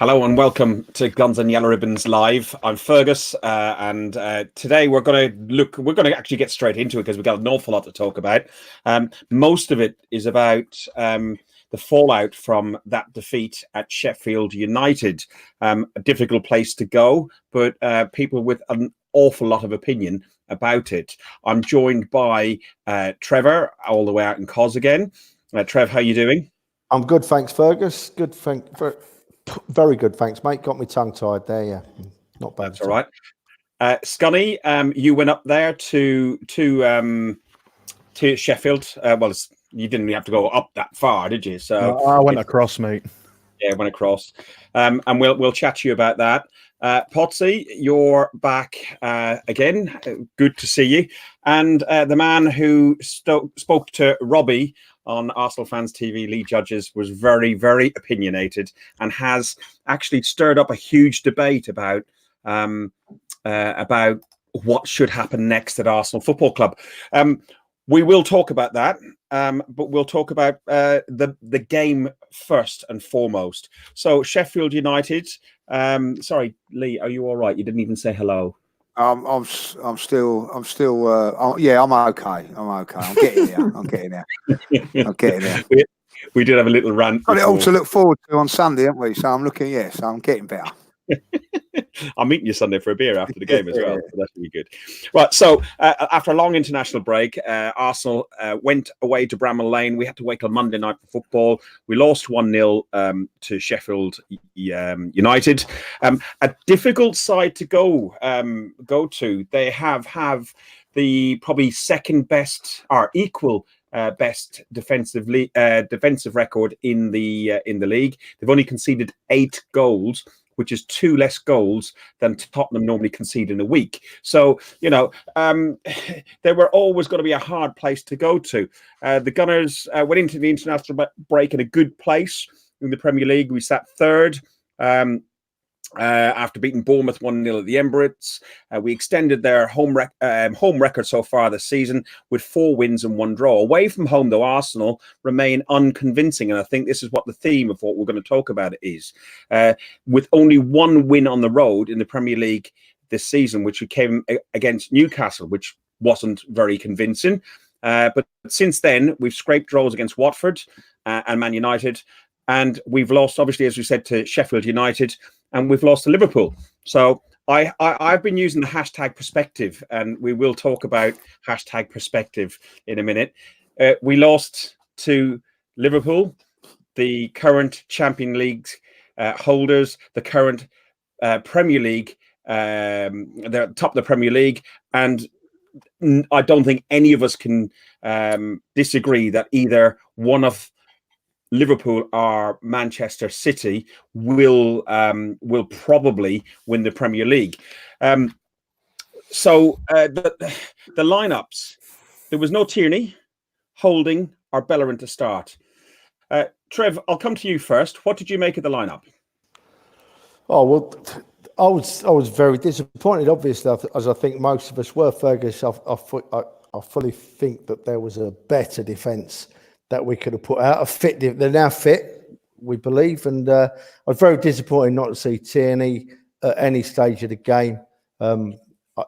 Hello and welcome to Guns and Yellow Ribbons Live. I'm Fergus, and today we're going to actually get straight into it because we've got an awful lot to talk about. Most of it is about the fallout from that defeat at Sheffield United. A difficult place to go, but people with an awful lot of opinion about it. I'm joined by Trevor, all the way out in Cos again. Trev, how are you doing? I'm good, thanks, Fergus. Very good, thanks, mate. Got me tongue-tied there, yeah. Not bad. That's all right. Scunny, you went up there to Sheffield. You didn't have to go up that far, did you? So I went across, mate. Yeah, went across. And we'll chat to you about that. Potsy, you're back again. Good to see you. And the man who spoke to Robbie on Arsenal Fans TV League Judges was very, very opinionated and has actually stirred up a huge debate about what should happen next at Arsenal Football Club. We will talk about that, but we'll talk about the game first and foremost. So Sheffield United. Sorry, Lee, are you all right? You didn't even say hello. I'm still. Yeah, I'm okay. I'm getting there. We did have a little rant. Got it all to look forward to on Sunday, haven't we? So I'm getting better. I'm meeting you Sunday for a beer after the game as well. So that should be good. Right. So after a long international break, Arsenal went away to Bramall Lane. We had to wait till Monday night for football. We lost 1-0 to Sheffield United. A difficult side to go to. They have the probably second best or equal best defensive record in the league. They've only conceded 8 goals, which is 2 less goals than Tottenham normally concede in a week. So, they were always going to be a hard place to go to. The Gunners went into the international break in a good place in the Premier League. We sat third after beating Bournemouth 1-0 at the Emirates. We extended their home record so far this season with 4 wins and 1 draw. Away from home, though, Arsenal remain unconvincing, and I think this is what the theme of what we're going to talk about is. With only 1 win on the road in the Premier League this season, which came against Newcastle, which wasn't very convincing. But since then, we've scraped draws against Watford and Man United, and we've lost, obviously, as we said, to Sheffield United, and we've lost to Liverpool. So I've been using the hashtag perspective, and we will talk about hashtag perspective in a minute. We lost to Liverpool, the current Champions League holders, the current Premier League, they're top of the Premier League, and I don't think any of us can disagree that either one of Liverpool or Manchester City will probably win the Premier League. So the lineups, there was no Tierney, Holding, or Bellerin to start. Trev, I'll come to you first. What did you make of the lineup? Oh well, I was very disappointed. Obviously, as I think most of us were. Fergus, I fully think that there was a better defence that we could have put out. They're now fit, we believe, and I was very disappointed not to see Tierney at any stage of the game.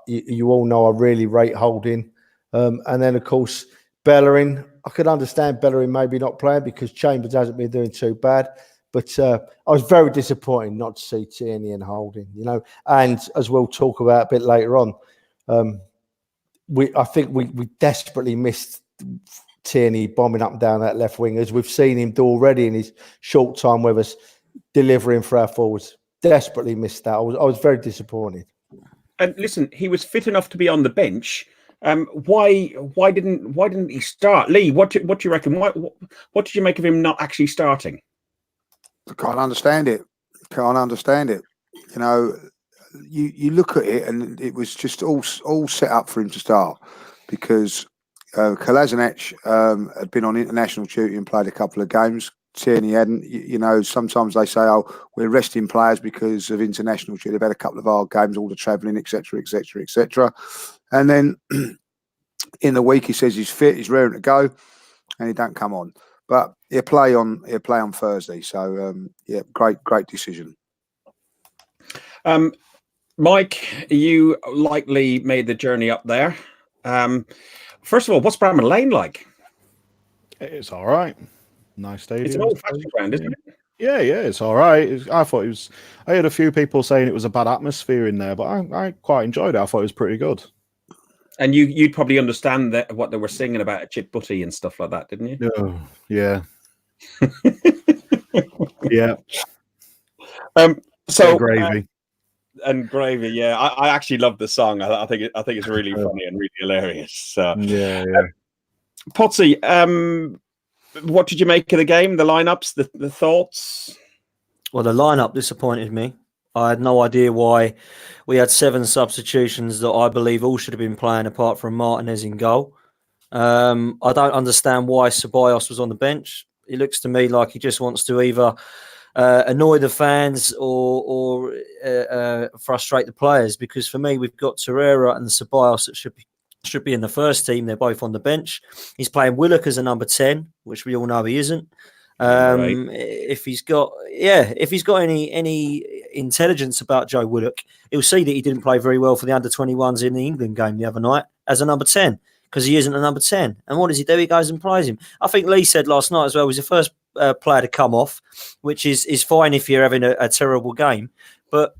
You all know I really rate Holding, and then of course Bellerin. I could understand Bellerin maybe not playing because Chambers hasn't been doing too bad, but I was very disappointed not to see Tierney and Holding. And as we'll talk about a bit later on, I think we desperately missed Tierney bombing up and down that left wing, as we've seen him do already in his short time with us, delivering for our forwards. Desperately missed that. I was very disappointed. And listen, he was fit enough to be on the bench. Why didn't he start? Lee, what do you reckon? What did you make of him not actually starting? I can't understand it. You look at it, and it was just all set up for him to start because Kolasinac had been on international duty and played a couple of games. Tierney hadn't. Sometimes they say, "Oh, we're resting players because of international duty. They've had a couple of hard games, all the travelling, etc., etc., etc." And then in the week, he says he's fit, he's raring to go, and he don't come on. But he'll play on Thursday. So great decision. Mike, you likely made the journey up there. First of all, what's Bramall Lane like? It's all right. Nice stadium. It's an old-fashioned ground, isn't it? Yeah, it's all right. I thought it was. I heard a few people saying it was a bad atmosphere in there, but I quite enjoyed it. I thought it was pretty good. And you'd probably understand what they were singing about a chip butty and stuff like that, didn't you? Oh, yeah. Yeah. So gravy. And gravy, yeah. I actually love the song. I think it's really funny and really hilarious. So, yeah. Potsy, what did you make of the game? The lineups, the thoughts? Well, the lineup disappointed me. I had no idea why we had 7 substitutions that I believe all should have been playing apart from Martinez in goal. I don't understand why Ceballos was on the bench. It looks to me like he just wants to either annoy the fans or frustrate the players, because for me, we've got Torreira and Ceballos that should be in the first team. They're both on the bench. He's playing Willock as a number 10, which we all know he isn't. Right. If he's got any intelligence about Joe Willock, he'll see that he didn't play very well for the under-21s in the England game the other night as a number 10, because he isn't a number 10. And what does he do? He goes and plays him. I think Lee said last night as well, he's the first player to come off, which is fine if you're having a terrible game. But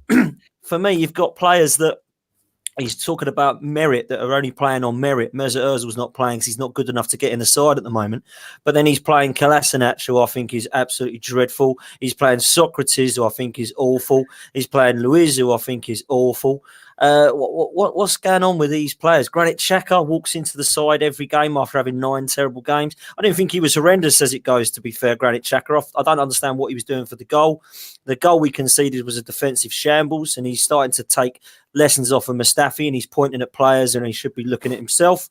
for me, you've got players that he's talking about merit that are only playing on merit. Mesut Ozil's not playing because he's not good enough to get in the side at the moment. But then he's playing Kolasinac, who I think is absolutely dreadful. He's playing Socrates, who I think is awful. He's playing Luiz, who I think is awful. What's going on with these players? Granit Xhaka walks into the side every game after having 9 terrible games. I didn't think he was horrendous as it goes, to be fair, Granit Xhaka. I don't understand what he was doing for the goal. The goal we conceded was a defensive shambles, and he's starting to take lessons off of Mustafi, and he's pointing at players, and he should be looking at himself.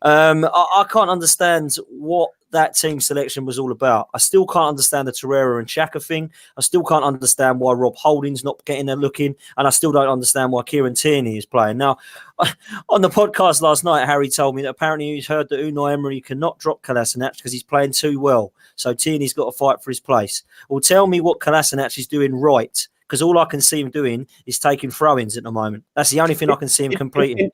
I can't understand what that team selection was all about. I still can't understand the Torreira and Xhaka thing. I still can't understand why Rob Holding's not getting a look in, and I still don't understand why Kieran Tierney is playing. Now, on the podcast last night, Harry told me that apparently he's heard that Unai Emery cannot drop Kolasinac because he's playing too well. So Tierney's got to fight for his place. Well, tell me what Kolasinac is doing right, because all I can see him doing is taking throw-ins at the moment. That's the only thing I can see him completing.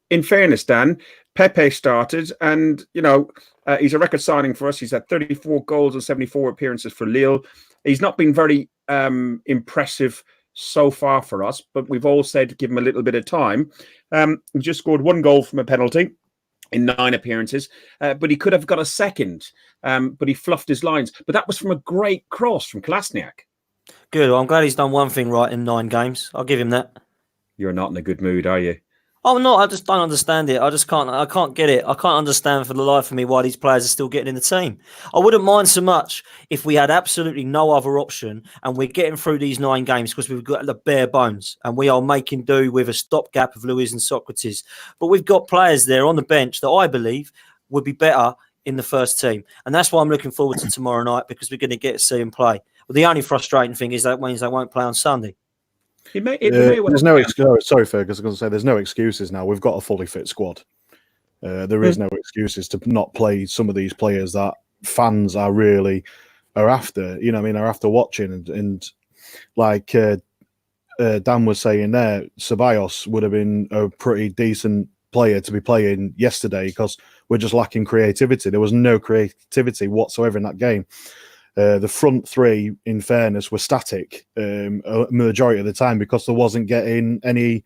In fairness, Dan, Pepe started, and he's a record signing for us. He's had 34 goals and 74 appearances for Lille. He's not been very impressive so far for us, but we've all said give him a little bit of time. He just scored 1 goal from a penalty in 9 appearances, but he could have got a second, but he fluffed his lines. But that was from a great cross from Kolasinac. Good. Well, I'm glad he's done one thing right in 9 games. I'll give him that. You're not in a good mood, are you? Oh no, I just don't understand it. I can't get it. I can't understand for the life of me why these players are still getting in the team. I wouldn't mind so much if we had absolutely no other option and we're getting through these 9 games because we've got the bare bones and we are making do with a stopgap of Luiz and Socrates. But we've got players there on the bench that I believe would be better in the first team. And that's why I'm looking forward to tomorrow night, because we're going to get to see them play. Well, the only frustrating thing is that means they won't play on Sunday. There's no excuse. Sorry, Fergus. I was going to say there's no excuses now. We've got a fully fit squad. There is no excuses to not play some of these players that fans are after. Are after watching and like Dan was saying there, Ceballos would have been a pretty decent player to be playing yesterday because we're just lacking creativity. There was no creativity whatsoever in that game. The front 3, in fairness, were static majority of the time because there wasn't getting anything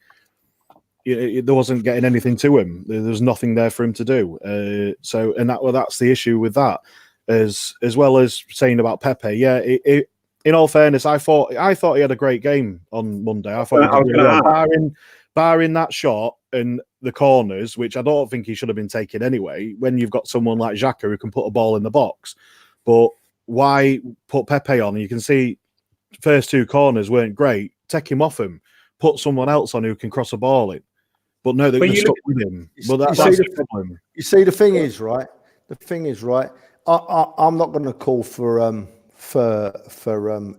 to him. There was nothing there for him to do. That's the issue with that. As well as saying about Pepe, yeah. In all fairness, I thought he had a great game on Monday. I thought barring that shot and the corners, which I don't think he should have been taking anyway. When you've got someone like Xhaka who can put a ball in the box, but why put Pepe on? You can see first 2 corners weren't great. Take him off him. Put someone else on who can cross a ball in. But no, they're stuck with him. But that's the problem. You see, the thing is, right? I'm not going to call for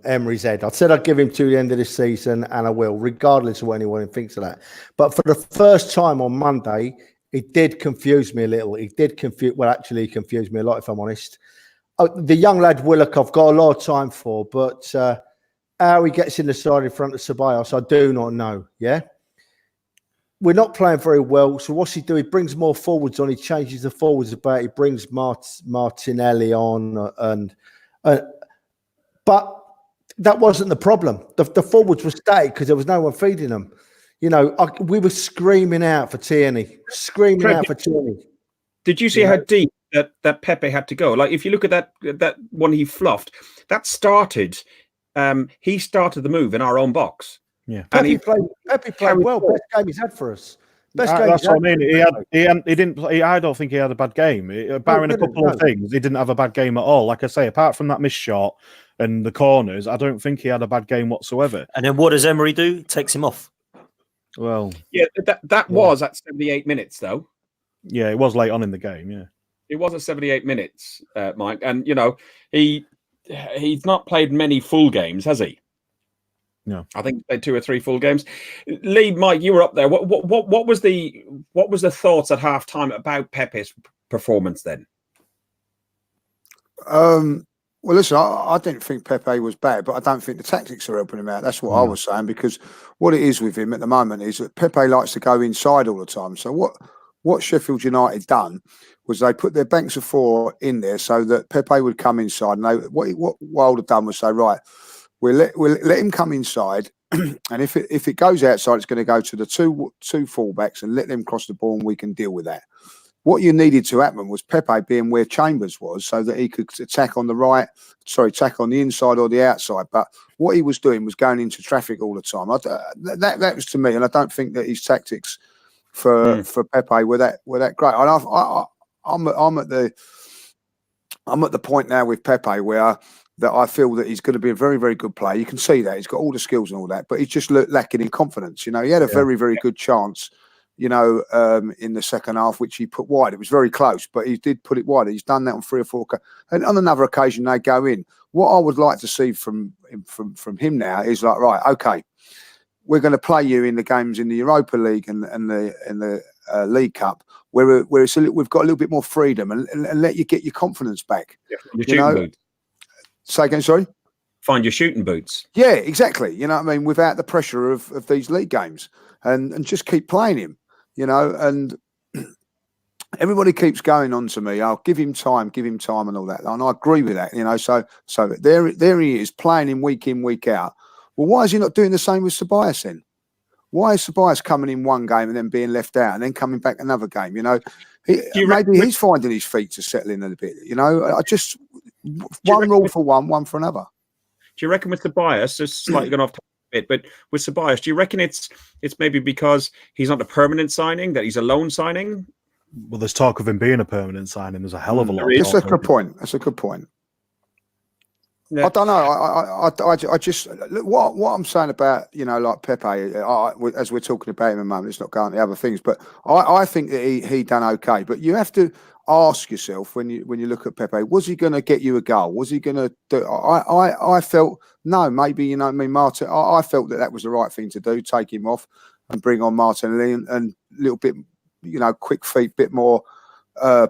Emery's head. I said I'd give him to the end of this season, and I will, regardless of what anyone thinks of that. But for the first time on Monday, it did confuse me a little. He confused me a lot, if I'm honest. The young lad Willock, I've got a lot of time for, but How he gets in the side in front of Ceballos, I do not know. Yeah. We're not playing very well. So what's he do? He brings more forwards on. He changes the forwards about. He brings Martinelli on, but that wasn't the problem. The forwards were static because there was no one feeding them. You know, we were screaming out for Tierney, out for Tierney. Did you see how deep that Pepe had to go? Like, if you look at that one he fluffed, that started. He started the move in our own box. Yeah, Pepe played well. Best game he's had for us. That's what I mean. He didn't play. I don't think he had a bad game. Barring a couple of things, he didn't have a bad game at all. Like I say, apart from that missed shot and the corners, I don't think he had a bad game whatsoever. And then what does Emery do? Takes him off. Well, yeah, that was at 78 minutes, though. Yeah, it was late on in the game. Yeah, it was at 78 minutes, Mike. And you know, he's not played many full games, has he? No, I think they 2 or 3 full games. Lee, Mike, you were up there. What was the thoughts at half time about Pepe's performance then? Well, listen, I didn't think Pepe was bad, but I don't think the tactics are helping him out. That's what I was saying, because what it is with him at the moment is that Pepe likes to go inside all the time. So what Sheffield United done was they put their banks of 4 in there so that Pepe would come inside. And what Wilder done was say, right, we'll let him come inside, and if it goes outside, it's going to go to the two fullbacks and let them cross the ball, and we can deal with that. What you needed to happen was Pepe being where Chambers was, so that he could attack on the inside or the outside. But what he was doing was going into traffic all the time. That was to me, and I don't think that his tactics for Pepe were that great. And I'm at the point now with Pepe where that I feel that he's going to be a very, very good player. You can see that he's got all the skills and all that, but he's just lacking in confidence. You know, he had a very, very good chance, you know, in the second half, which he put wide. It was very close, but he did put it wide. He's done that on 3 or 4, and on another occasion they go in. What I would like to see from him now is like, right, okay, we're going to play you in the games in the Europa League and the League Cup, where we've got a little bit more freedom and let you get your confidence back. Yeah, Say again, sorry? Find your shooting boots. Yeah, exactly. You know what I mean? Without the pressure of these league games, and just keep playing him, you know, and everybody keeps going on to me, I'll give him time and all that. And I agree with that, you know, so there he is playing him week in, week out. Well, why is he not doing the same with Ceballos then? Why is Ceballos coming in one game and then being left out and then coming back another game? You know, maybe he's finding his feet to settle in a bit, you know, one rule for one for another. Do you reckon with Ceballos, just slightly going off a bit, but with Ceballos, do you reckon it's maybe because he's not a permanent signing, that he's a loan signing? Well, there's talk of him being a permanent signing. There's a hell of a lot. That's a good point. That's a good point. Yeah. I don't know. I just look, what I'm saying about, you know, like Pepe, as we're talking about him a moment, it's not going to the other things, but I think that he done okay. But you have to ask yourself when you look at Pepe, was he going to get you a goal? Was he going to do? I felt no, maybe, you know what I mean, Martin. I felt that was the right thing to do. Take him off and bring on Martinelli and a little bit, you know, quick feet, bit more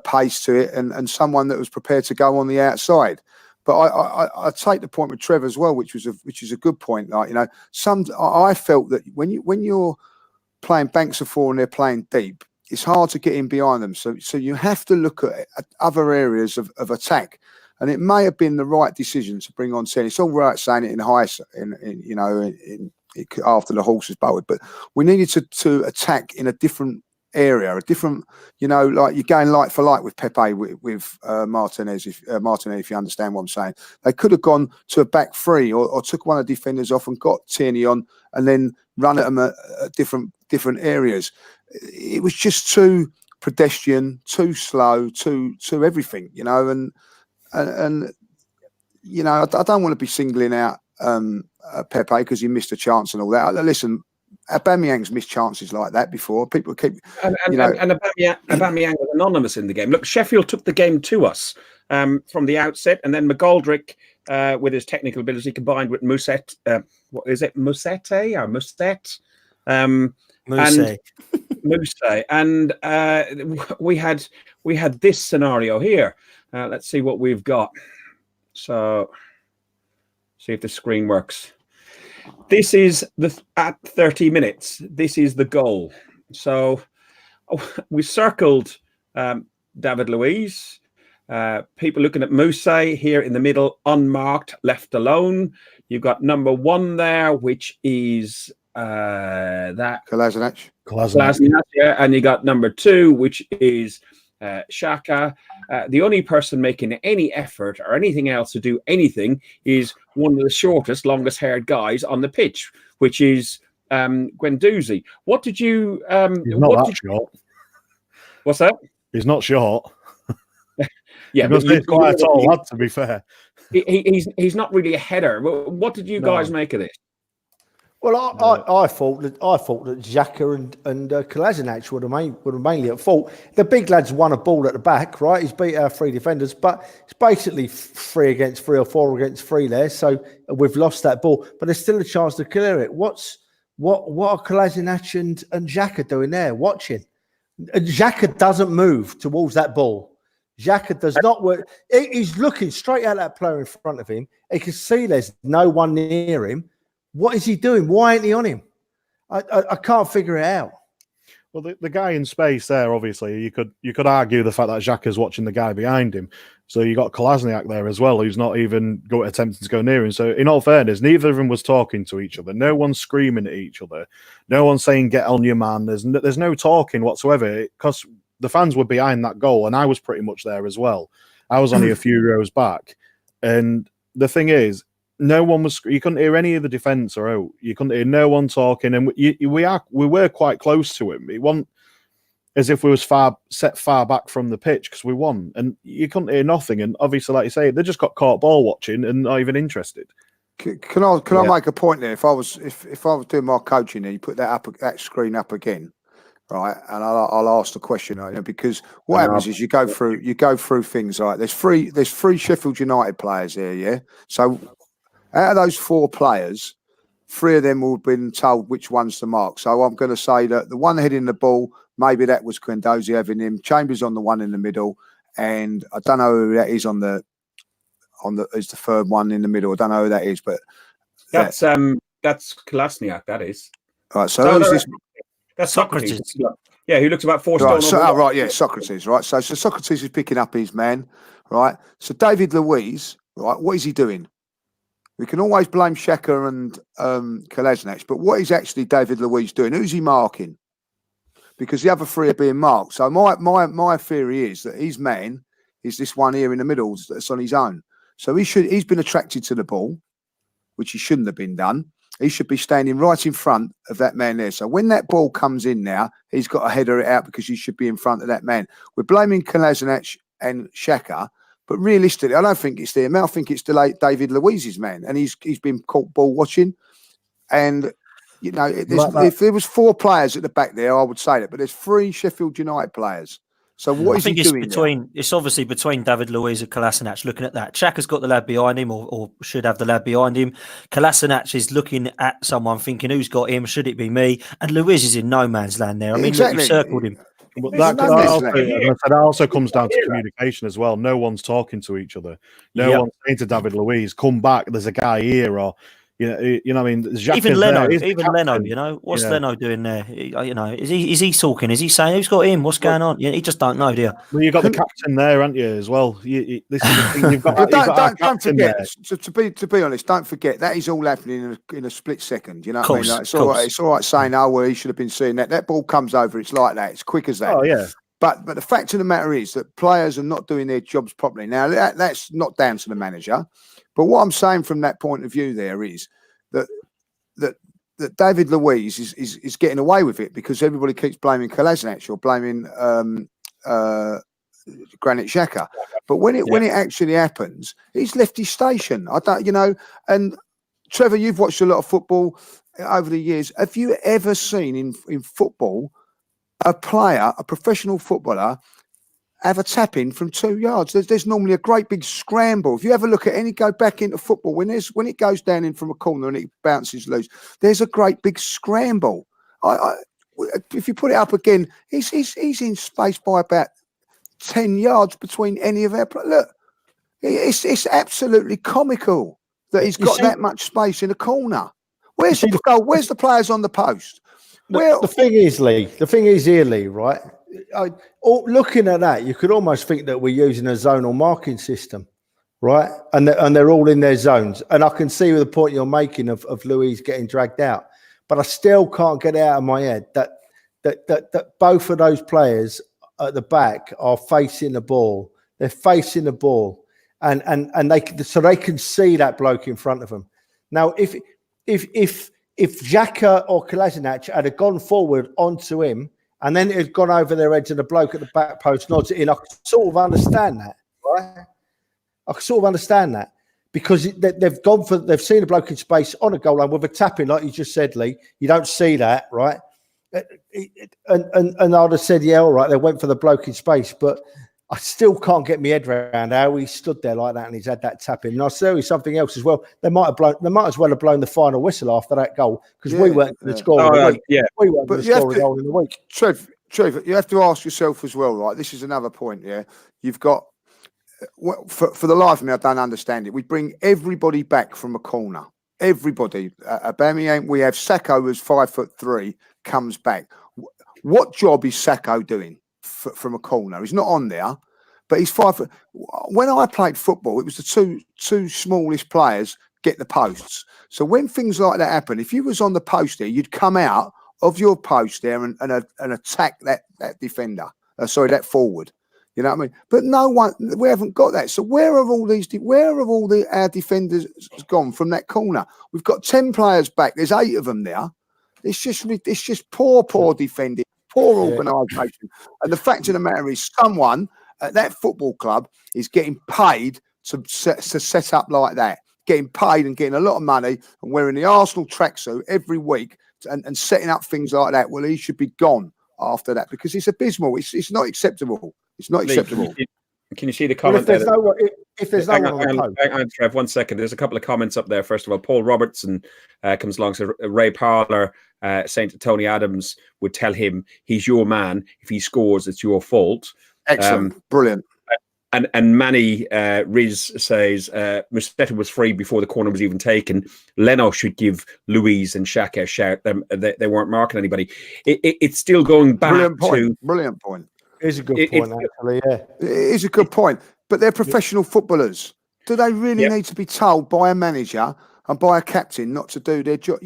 pace to it, and someone that was prepared to go on the outside. But I take the point with Trevor as well, which is a good point. Like, you know, I felt that when you're playing banks of 4 and they're playing deep, it's hard to get in behind them. So you have to look at other areas of attack, and it may have been the right decision to bring on Tierney. It's all right saying it after the horse is bolted, but we needed to attack in a different area, a different, you know, like you're going light for light with Pepe with Martinez, if you understand what I'm saying. They could have gone to a back 3 or took one of the defenders off and got Tierney on and then run at them at different areas. It was just too pedestrian, too slow, too everything, you know, and you know, I don't want to be singling out Pepe because he missed a chance and all that. Listen, Aubameyang's missed chances like that before. People keep, and Aubameyang was anonymous in the game. Look, Sheffield took the game to us from the outset, and then McGoldrick, with his technical ability combined with Musette, what is it, Musette or Musette? Musette, and we had this scenario here. Let's see what we've got. So, see if the screen works. This is at 30 minutes. This is the goal. So we circled David Luiz. People looking at Moussa here in the middle, unmarked, left alone. You've got number 1 there, which is that Kolasinac. Yeah, and you got number 2, which is Xhaka. The only person making any effort or anything else to do anything is one of the shortest, longest-haired guys on the pitch, which is Guendouzi. What did you? He's not short. What's that? He's not short. Yeah, because he's quite a tall lad, to be fair. He's not really a header. What did you guys make of this? Well, I thought that Xhaka and Kolasinac would have mainly at fault. The big lads won a ball at the back, right? He's beat our 3 defenders, but it's basically 3 against 3 or 4 against 3 there. So we've lost that ball, but there's still a chance to clear it. What are Kolasinac and Xhaka doing there? Watching. Xhaka doesn't move towards that ball. Xhaka does not work. He's looking straight at that player in front of him. He can see there's no one near him. What is he doing? Why ain't he on him? I can't figure it out. Well, the guy in space there, obviously, you could argue the fact that Xhaka's watching the guy behind him. So you got Kolasinac there as well, who's not even attempting to go near him. So in all fairness, neither of them was talking to each other. No one's screaming at each other. No one's saying, get on your man. There's no talking whatsoever, because the fans were behind that goal, and I was pretty much there as well. I was only a few rows back. And the thing is, no one was. You couldn't hear any of the defence or out. You couldn't hear no one talking, and we were quite close to him. It wasn't as if we was set far back from the pitch because we won, and you couldn't hear nothing. And obviously, like you say, they just got caught ball watching and not even interested. Can I make a point there? If I was doing my coaching, there, you put that screen up again, right? And I'll ask the question, because what happens is you go through things like there's three Sheffield United players here, yeah. So out of those 4 players, 3 of them will have been told which ones to mark. So I'm going to say that the one heading the ball, maybe that was Guendouzi having him. Chambers on the one in the middle, and I don't know who that is is the 3rd one in the middle. I don't know who that is, but that's Kolasinac. That is. Right. So who's this? That's Socrates. Yeah, who looks about 4 stone. Right. Socrates. Right. So Socrates is picking up his man. Right. So David Luiz. Right. What is he doing? We can always blame Xhaka and Kolasinac, but what is actually David Luiz doing? Who's he marking? Because the other 3 are being marked. So my theory is that his man is this one here in the middle that's on his own. So he's been attracted to the ball, which he shouldn't have been done. He should be standing right in front of that man there. So when that ball comes in now, he's got to header it out because he should be in front of that man. We're blaming Kolasinac and Xhaka, but realistically, I don't think it's them. I think it's David Luiz's man, and he's been caught ball watching. And if there was 4 players at the back there, I would say that, but there's 3 Sheffield United players. So what is he doing? It's obviously between David Luiz and Kolasinac. Looking at that, Xhaka's got the lad behind him, or should have the lad behind him. Kolasinac is looking at someone, thinking, "Who's got him? Should it be me?" And Luiz is in no man's land there. I mean, exactly. Look, you've circled him. But that also comes down to communication as well. No one's talking to each other. No one's saying to David Luiz, "Come back. There's a guy here," or you know what I mean. Even Leno, what's Leno doing there? Is he talking? Is he saying who's got him? What's going on? He just don't know, do you? Well, you got the captain there, haven't you, as well? This is the thing. You've got. Don't forget. To be honest, don't forget that is all happening in a split second. You know what I mean? Like, it's all right saying, "Oh, well, he should have been seeing that." That ball comes over. It's like that. It's quick as that. Oh yeah. But the fact of the matter is that players are not doing their jobs properly. Now that's not down to the manager. But what I'm saying from that point of view there is that David Luiz is getting away with it because everybody keeps blaming Kolasinac or blaming Granit Xhaka. But when it actually happens, he's left his station. I don't, and Trevor, you've watched a lot of football over the years. Have you ever seen in football a professional footballer, have a tap in from 2 yards? There's normally a great big scramble. If you ever look at go back into football, when it goes down in from a corner and it bounces loose, there's a great big scramble. If you put it up again, he's in space by about 10 yards between any of our. Look, it's absolutely comical that he's got that much space in a corner. Where's the goal? Where's the players on the post? The thing is, Lee. The thing is here, Lee. Right? Looking at that, you could almost think that we're using a zonal marking system, right? And they're all in their zones. And I can see the point you're making of Luiz getting dragged out, but I still can't get it out of my head that both of those players at the back are facing the ball. They're facing the ball, and they can see that bloke in front of them. Now, if Xhaka or Kolasinac had gone forward onto him and then it had gone over their heads and the bloke at the back post nods it in, I could sort of understand that, right? I could sort of understand that because they've seen a bloke in space on a goal line with a tap-in, like you just said, Lee. You don't see that, right? And I'd have said, yeah, all right, they went for the bloke in space, but I still can't get my head around how he stood there like that and he's had that tap in. And I'll tell you something else as well. They might as well have blown the final whistle after that goal because we weren't going to score in the week. Yeah, we weren't going to score a goal in the week. Trev, you have to ask yourself as well, right? This is another point. Yeah, you've got for the life of me, I don't understand it. We bring everybody back from a corner. Everybody, Aubameyang. We have Sacco, who's 5'3", comes back. What job is Sacco doing from a corner? He's not on there, but he's 5 foot. When I played football, it was the two smallest players get the posts. So when things like that happen, if you was on the post there, you'd come out of your post there and attack that defender. That forward. You know what I mean? But no one, we haven't got that. So where have all our defenders gone from that corner? We've got 10 players back. There's 8 of them there. It's just poor defending, poor organisation. And the fact of the matter is, someone at that football club is getting paid to set up like that, getting paid and getting a lot of money and wearing the Arsenal tracksuit every week and setting up things like that. Well, he should be gone after that because it's abysmal. It's not acceptable. It's not acceptable. Can you see the comment there? If there's no one hang on, Trev, 1 second. There's a couple of comments up there. First of all, Paul Robertson comes along. So Ray Parler saying to Tony Adams would tell him he's your man. If he scores, it's your fault. Excellent, brilliant. And Manny Riz says Musetta was free before the corner was even taken. Leno should give Luiz and Xhaka a shout. They weren't marking anybody. It's still going back brilliant point. It's a good point, actually. Yeah, it is a good point. But they're professional footballers. Do they really need to be told by a manager and by a captain not to do their job?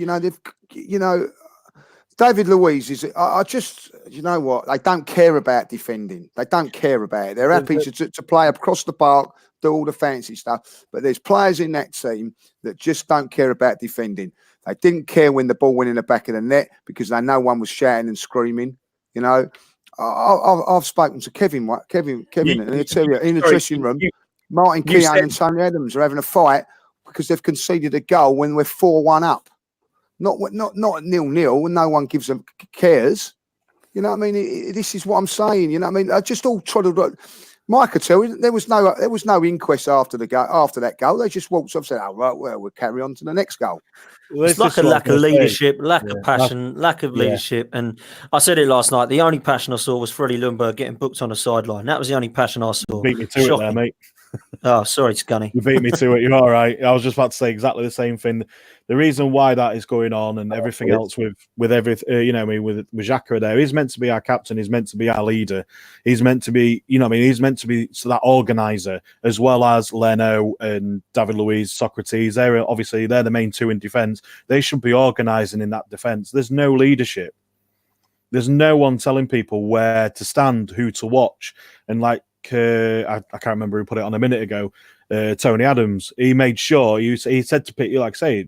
David Luiz is. You know what? They don't care about defending. They don't care about it. They're happy to play across the park, do all the fancy stuff. But there's players in that team that just don't care about defending. They didn't care when the ball went in the back of the net because they know one was shouting and screaming. You know. I've spoken to Kevin, and he'll tell you in the dressing room, Martin Keown and Tony Adams are having a fight because they've conceded a goal when we're 4-1 up. Not 0-0, and no one gives them cares. You know what I mean? This is what I'm saying. You know what I mean? I just all tried to. Mike could tell you there was no inquest after that goal. They just walked up and said, "Oh right, well we'll carry on to the next goal." Well, it's like a lack of leadership, lack of passion, lack of leadership. And I said it last night. The only passion I saw was Freddie Ljungberg getting booked on the sideline. That was the only passion I saw. Beat me to it there, mate. Oh, sorry, Scunny. You beat me to it. You're all right. I was just about to say exactly the same thing. The reason why that is going on and everything else with everything, with Xhaka there, he's meant to be our captain. He's meant to be our leader. He's meant to be, he's meant to be that organizer as well as Leno and David Luiz, Socrates. They're the main two in defence. They should be organising in that defence. There's no leadership. There's no one telling people where to stand, who to watch, and I can't remember who put it on a minute ago. Tony Adams, he made sure he said to Pete,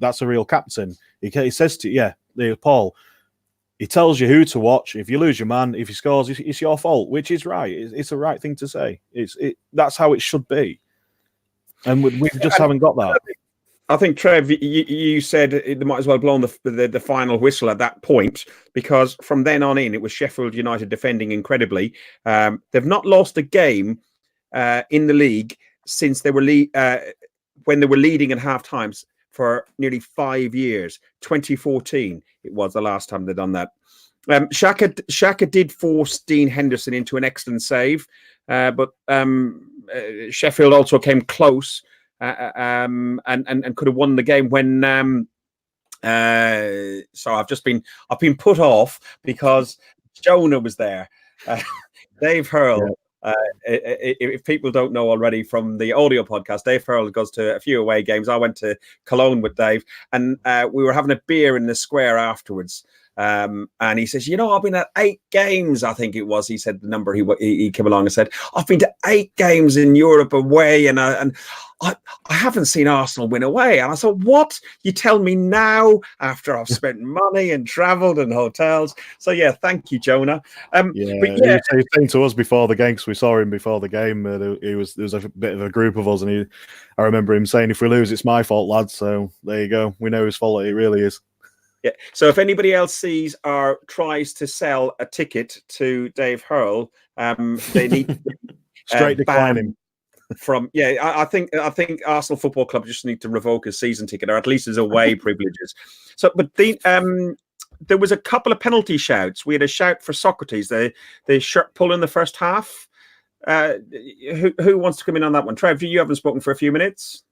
that's a real captain. He says to Paul, he tells you who to watch. If you lose your man, if he scores, it's your fault, which is right. It's the right thing to say. That's how it should be, and we just haven't got that. I think, Trev, you said they might as well blow the final whistle at that point because from then on in, it was Sheffield United defending incredibly. They've not lost a game in the league since they were when they were leading at half times for nearly 5 years. 2014, it was the last time they'd done that. Xhaka did force Dean Henderson into an excellent save, but Sheffield also came close. And could have won the game when So I've been put off because Jonah was there. Dave Hurl. If people don't know already from the audio podcast, Dave Hurl goes to a few away games. I went to Cologne with Dave, and we were having a beer in the square afterwards. And he says, I've been at 8 games, I think it was. He said the number. He came along and said, I've been to 8 games in Europe away, and I haven't seen Arsenal win away. And I said, what? You tell me now after I've spent money and travelled and hotels. So, yeah, thank you, Jonah. He was saying to us before the game, because we saw him before the game. There was a bit of a group of us, and I remember him saying, if we lose, it's my fault, lads. So there you go. We know whose fault it really is. Yeah. So if anybody else sees or tries to sell a ticket to Dave Hurl, they need to straight decline him. I think Arsenal Football Club just need to revoke his season ticket, or at least his away privileges. So, but there was a couple of penalty shouts. We had a shout for Socrates, the shirt pull in the first half. Who wants to come in on that one? Trev, you haven't spoken for a few minutes.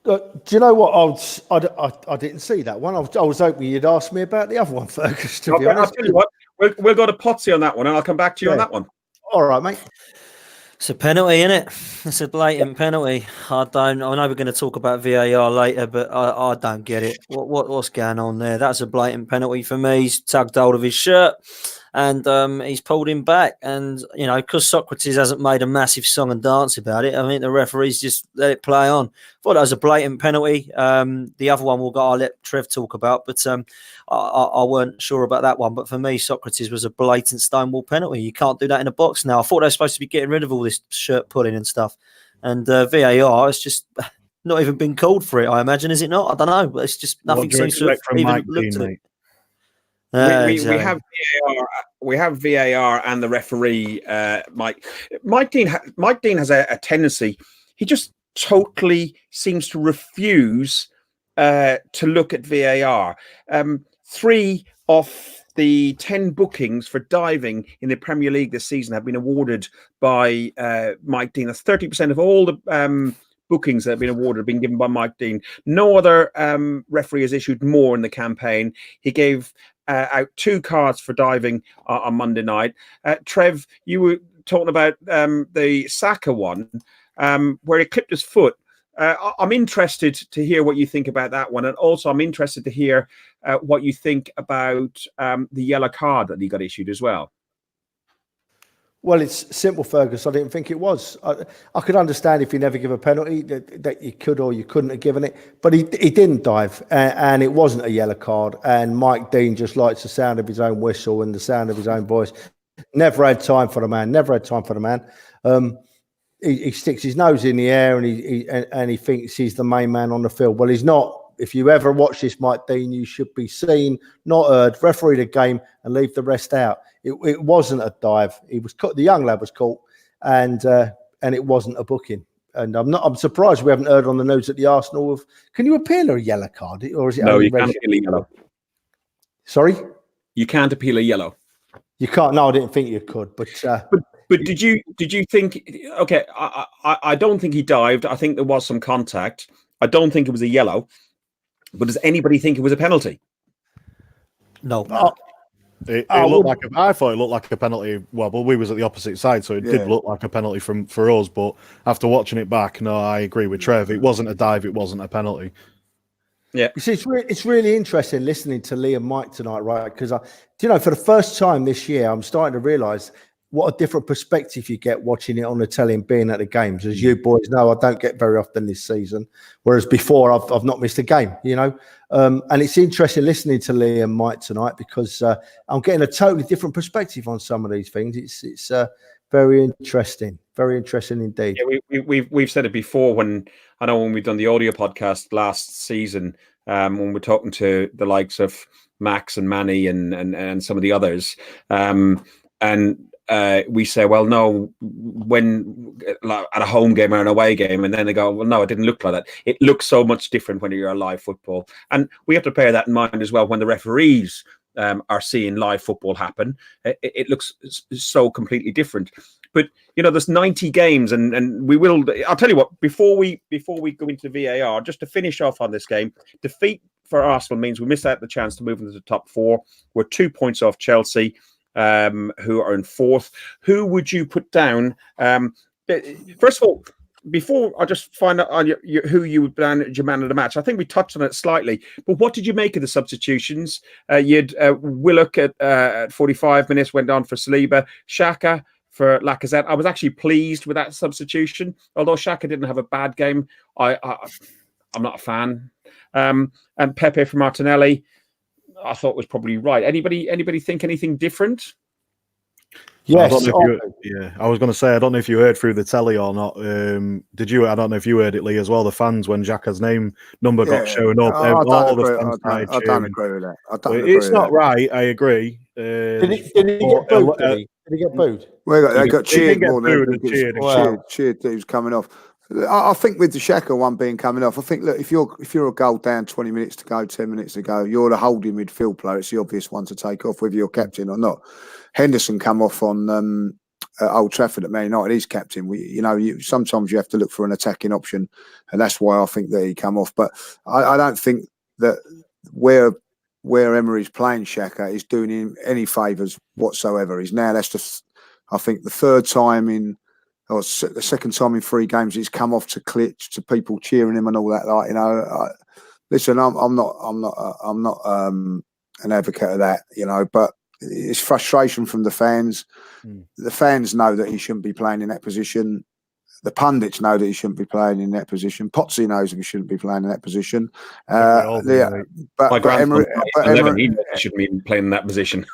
Do you know what? I didn't see that one. I was hoping you'd ask me about the other one, Fergus. To be honest, I'll tell you what, we'll go to Potsy on that one, and I'll come back to you on that one. All right, mate. It's a penalty, isn't it? It's a blatant penalty. I know we're going to talk about VAR later, but I don't get it. What's going on there? That's a blatant penalty for me. He's tugged hold of his shirt, and he's pulled him back. And because Socrates hasn't made a massive song and dance about it, I mean the referees just let it play on. Thought that was a blatant penalty. The other one I'll let Trev talk about, but I weren't sure about that one. But for me, Socrates was a blatant stonewall penalty. You can't do that in a box now. I thought they were supposed to be getting rid of all this shirt pulling and stuff. And VAR, it's just not even been called for it, I imagine, is it not? I don't know, but it's just nothing seems to have even looked at it. We have VAR and the referee, Mike Dean has a tendency. He just totally seems to refuse to look at VAR. 3 of the 10 bookings for diving in the Premier League this season have been awarded by Mike Dean. That's 30% of all the bookings that have been awarded have been given by Mike Dean. No other referee has issued more in the campaign. He gave out 2 cards for diving on Monday night. Trev, you were talking about the Saka one where he clipped his foot. I'm interested to hear what you think about that one. And also I'm interested to hear what you think about the yellow card that he got issued as well. Well, it's simple, Fergus. I didn't think it was. I could understand if you never give a penalty that you could or you couldn't have given it. But he didn't dive, and it wasn't a yellow card. And Mike Dean just likes the sound of his own whistle and the sound of his own voice. Never had time for the man. He sticks his nose in the air and he thinks he's the main man on the field. Well, he's not. If you ever watch this, Mike Dean, you should be seen, not heard. Referee the game and leave the rest out. It wasn't a dive. He was caught. The young lad was caught, and it wasn't a booking. And I'm surprised we haven't heard on the news at the Arsenal of. Can you appeal a yellow card, or is it? No, you can't appeal a yellow. Sorry, you can't appeal a yellow. You can't. No, I didn't think you could, but did you think? Okay, I don't think he dived. I think there was some contact. I don't think it was a yellow. But does anybody think it was a penalty? No. I thought it looked like a penalty. Well, we was at the opposite side, so it did look like a penalty for us. But after watching it back, no, I agree with Trev. It wasn't a dive. It wasn't a penalty. Yeah. You see, it's really interesting listening to Lee and Mike tonight, right? Because for the first time this year, I'm starting to realise what a different perspective you get watching it on the telly and being at the games. As you boys know, I don't get very often this season, whereas before I've not missed a game, And it's interesting listening to Lee and Mike tonight because I'm getting a totally different perspective on some of these things. It's very interesting indeed. Yeah, we've said it before when we've done the audio podcast last season, when we're talking to the likes of Max and Manny and some of the others, we say, well, no, when at a home game or an away game, and then they go, well, no, it didn't look like that. It looks so much different when you're a live football. And we have to bear that in mind as well when the referees are seeing live football happen. It looks so completely different. But, there's 90 games and we will, I'll tell you what, before we go into VAR, just to finish off on this game, defeat for Arsenal means we missed out the chance to move into the top 4. We're 2 points off Chelsea, who are in 4th. Who would you put down? First of all, before I just find out on who you would plan as your man of the match, I think we touched on it slightly. But what did you make of the substitutions? You'd Willock at 45 minutes, went on for Saliba, Xhaka for Lacazette. I was actually pleased with that substitution, although Xhaka didn't have a bad game. I'm not a fan. And Pepe for Martinelli, I thought was probably right. Anybody think anything different? Yes. I was going to say, I don't know if you heard through the telly or not. Did you? I don't know if you heard it, Lee, as well. The fans, when Xhaka's number got shown up, I don't agree with that. It's not right. I agree. Did he get booed? Well, they got cheered more than cheered. That he was coming off. I think with the Xhaka one being coming off, I think, look, if you're a goal down, 20 minutes to go, 10 minutes to go, you're the holding midfield player. It's the obvious one to take off, whether you're captain or not. Henderson come off on Old Trafford at Man United. He's captain. Sometimes you have to look for an attacking option, and that's why I think that he come off. But I don't think that where Emery's playing Xhaka is doing him any favours whatsoever. That's just, I think, the third time or the second time in 3 games he's come off to Klitsch, to people cheering him and all that. Listen, I'm not an advocate of that, but it's frustration from the fans. The fans know that he shouldn't be playing in that position. The pundits know that he shouldn't be playing in that position. Potsy knows that he shouldn't be playing in that position. But Emery shouldn't be playing in that position.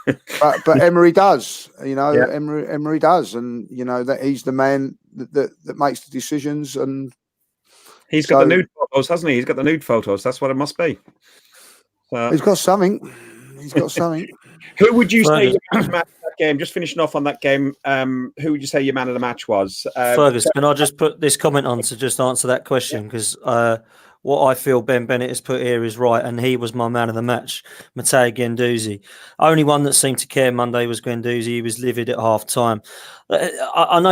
but Emery does. Emery does, and that he's the man that makes the decisions. And he's got the nude photos, hasn't he? He's got the nude photos. That's what it must be. He's got something. Who would you say your man of that game? Just finishing off on that game, who would you say your man of the match was? Fergus, can I just put this comment on to just answer that question? Because what I feel Ben Bennett has put here is right, and he was my man of the match, Matteo Guendouzi. Only one that seemed to care Monday was Guendouzi. He was livid at half time. I know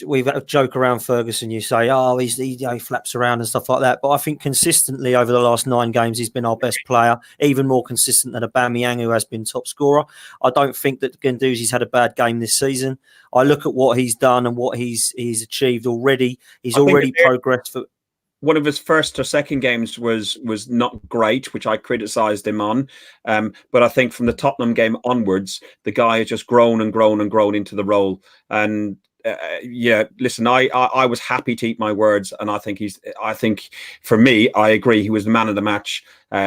we've got a joke around Ferguson. You say, he flaps around and stuff like that. But I think consistently over the last 9 games, he's been our best player, even more consistent than Aubameyang, who has been top scorer. I don't think that Guendouzi's had a bad game this season. I look at what he's done and what he's achieved already. He's already progressed for. One of his first or second games was not great, which I criticised him on. But I think from the Tottenham game onwards, the guy has just grown and grown and grown into the role. And listen, I was happy to eat my words, and I think for me, I agree, he was the man of the match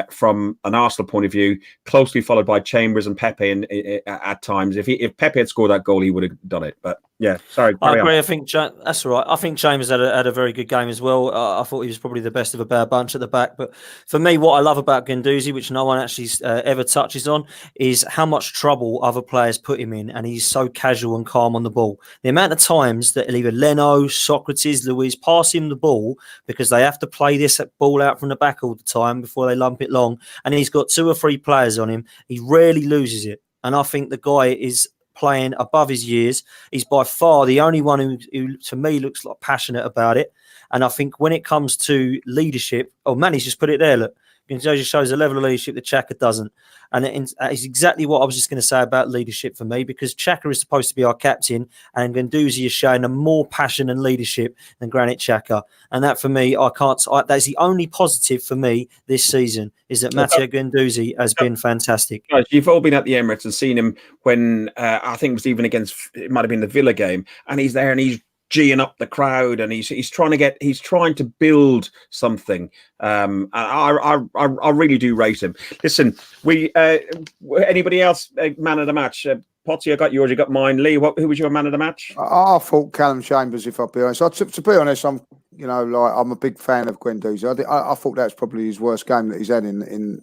from an Arsenal point of view, closely followed by Chambers and Pepe at times. If Pepe had scored that goal, he would have done it. But yeah, sorry. I agree. I think that's all right. I think Chambers had a very good game as well. I thought he was probably the best of a bad bunch at the back. But for me, what I love about Guendouzi, which no one actually ever touches on, is how much trouble other players put him in, and he's so casual and calm on the ball. The amount of times that either Leno, Socrates, Luis pass him the ball because they have to play this ball out from the back all the time before they lump it long, and he's got 2 or 3 players on him. He rarely loses it, and I think the guy is playing above his years. He's by far the only one who to me looks like passionate about it. And I think when it comes to leadership, Manny's just put it there, look, Guendouzi shows a level of leadership that Xhaka doesn't. And it's exactly what I was just going to say about leadership for me, because Xhaka is supposed to be our captain, and Guendouzi is showing a more passion and leadership than Granit Xhaka. And that for me, that's the only positive for me this season, is that Matteo Guendouzi has been fantastic. You've all been at the Emirates and seen him when I think it was even it might have been the Villa game, and he's there and he's G'ing up the crowd, and he's trying to build something. I really do rate him. Listen, anybody else man of the match? Potsy, I got yours, you got mine. Lee, who was your man of the match? I thought Callum Chambers, if I'll be honest. To be honest, I'm a big fan of Guendouzi. I thought that's probably his worst game that he's had in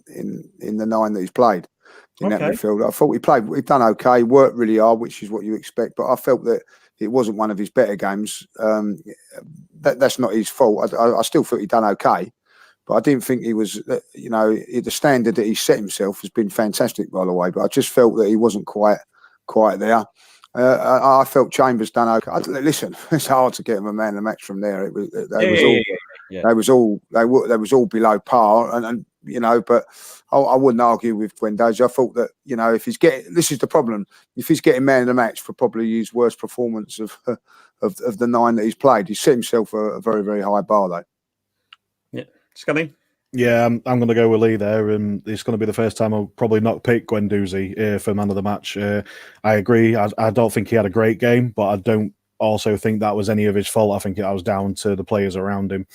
the 9 that he's played in that midfield. I thought he'd done okay, worked really hard, which is what you expect. But I felt that it wasn't one of his better games. That's not his fault. I still thought he'd done okay, but I didn't think he was. The standard that he set himself has been fantastic, by the way. But I just felt that he wasn't quite there. I felt Chambers done okay. Listen, it's hard to get him a man of the match from there. They was all below par, and but I wouldn't argue with Guendouzi. I thought that, if he's getting, this is the problem, if he's getting man of the match for probably his worst performance of the 9 that he's played, he's set himself a very, very high bar, though. Yeah. Scummy? Yeah, I'm going to go with Lee there, and it's going to be the first time I'll probably not pick Guendouzi for man of the match. I agree. I don't think he had a great game, but I don't also think that was any of his fault. I think that was down to the players around him.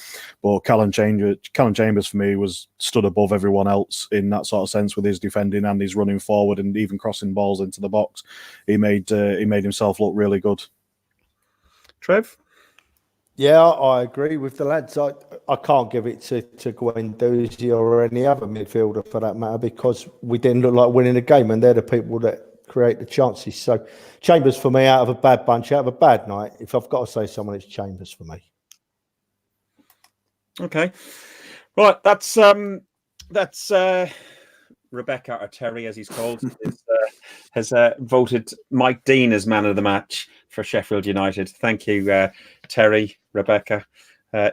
But Callum Chambers for me stood above everyone else in that sort of sense with his defending and his running forward and even crossing balls into the box. He made himself look really good. Trev? Yeah, I agree with the lads. I can't give it to Guendouzi or any other midfielder for that matter, because we didn't look like winning the game, and they're the people that create the chances. So Chambers for me, out of a bad bunch, out of a bad night, if I've got to say someone, it's Chambers for me. Okay. Right, that's Rebecca, or Terry as he's called, has voted Mike Dean as man of the match for Sheffield United. Thank you, Terry, Rebecca.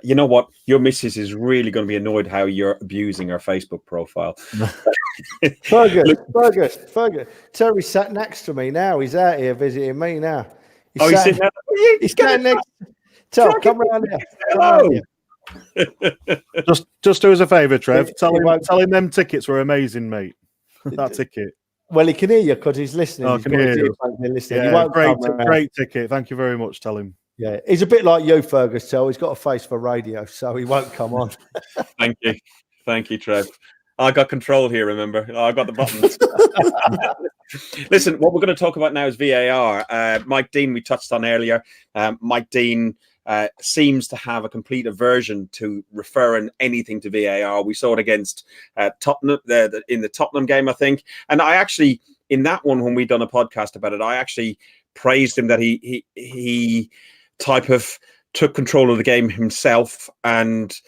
You know what? Your missus is really going to be annoyed how you're abusing her Facebook profile. Fergus. Terry sat next to me now. He's out here visiting me now. He's sitting there. He's standing next. Come round here. Hello. Just do us a favour, Trev. Tell him them tickets were amazing, mate. That ticket. Well, he can hear you because he's listening. I can hear you. Yeah, great ticket. Thank you very much. Tell him. Yeah, he's a bit like you, Fergus. So he's got a face for radio, so he won't come on. Thank you, Trev. I got control here. Remember, I got the buttons. Listen, what we're going to talk about now is VAR. Mike Dean, we touched on earlier. Mike Dean seems to have a complete aversion to referring anything to VAR. We saw it against Tottenham in the Tottenham game, I think. And I actually, in that one, when we done a podcast about it, I actually praised him that he type of took control of the game himself and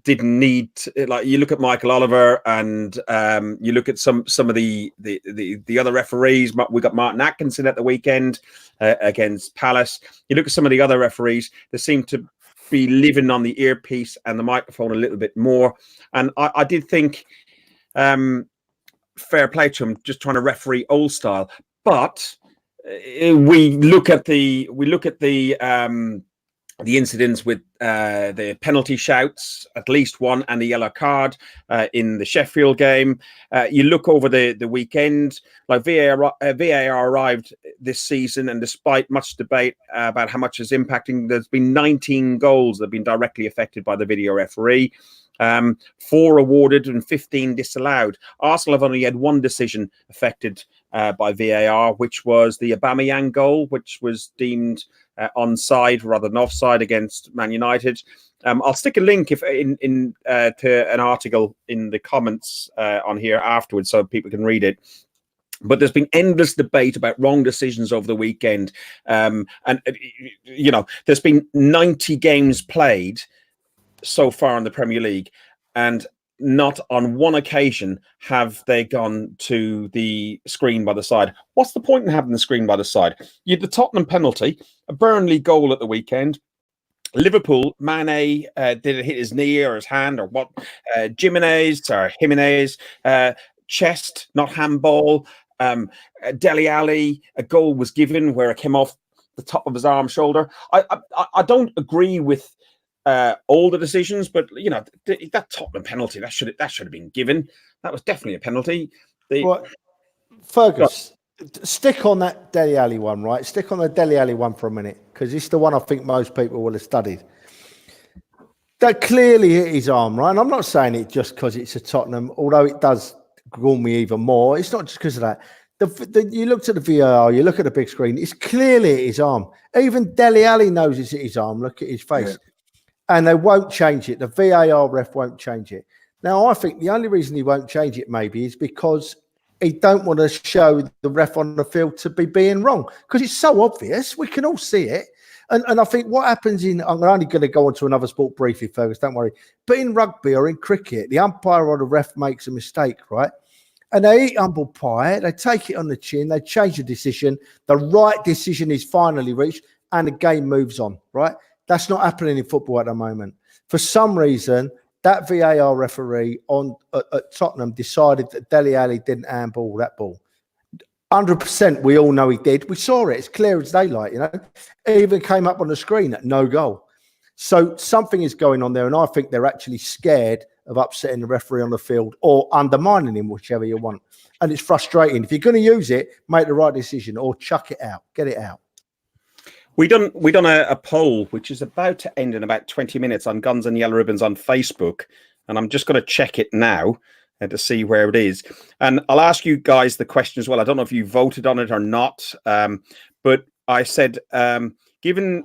didn't need to, like, you look at Michael Oliver and you look at some of the other referees. We got Martin Atkinson at the weekend against Palace. You look at some of the other referees, they seem to be living on the earpiece and the microphone a little bit more. And I did think fair play to him, just trying to referee old style. But we look at the incidents with the penalty shouts, at least one, and the yellow card in the Sheffield game. You look over the weekend, like VAR arrived this season, and despite much debate about how much is impacting, there's been 19 goals that have been directly affected by the video referee. 4 awarded and 15 disallowed. Arsenal have only had one decision affected by VAR, which was the Aubameyang goal, which was deemed onside rather than offside against Man United. I'll stick a link to an article in the comments on here afterwards so people can read it. But there's been endless debate about wrong decisions over the weekend. And there's been 90 games played so far in the Premier League, and not on one occasion have they gone to the screen by the side. What's the point in having the screen by the side? You had the Tottenham penalty, a Burnley goal at the weekend. Liverpool, Mane, did it hit his knee or his hand or what? Jimenez, chest, not handball. Dele Alli, a goal was given where it came off the top of his arm, shoulder. I don't agree with all the decisions, but that Tottenham penalty that should have been given. That was definitely a penalty. Fergus, stick on that Dele Alli one, right? Stick on the Dele Alli one for a minute, because it's the one I think most people will have studied. That clearly hit his arm, right? And I'm not saying it just because it's a Tottenham, although it does gall me even more. It's not just because of that. You looked at the VAR, you look at the big screen, it's clearly hit his arm. Even Dele Alli knows it's hit his arm. Look at his face. Yeah. And they won't change it. The VAR ref won't change it. Now, I think the only reason he won't change it maybe is because he don't want to show the ref on the field to be being wrong, because it's so obvious. We can all see it. And I think what happens I'm only going to go on to another sport briefly, Fergus, don't worry. But in rugby or in cricket, the umpire or the ref makes a mistake, right? And they eat humble pie, they take it on the chin, they change the decision, the right decision is finally reached, and the game moves on, right? That's not happening in football at the moment. For some reason, that VAR referee at Tottenham decided that Dele Alli didn't handball that ball. 100%, we all know he did. We saw it. It's clear as daylight, you know. It even came up on the screen at no goal. So something is going on there, and I think they're actually scared of upsetting the referee on the field or undermining him, whichever you want. And it's frustrating. If you're going to use it, make the right decision or chuck it out. Get it out. We done a poll, which is about to end in about 20 minutes on Guns and Yellow Ribbons on Facebook. And I'm just going to check it now to see where it is. And I'll ask you guys the question as well. I don't know if you voted on it or not. But I said, given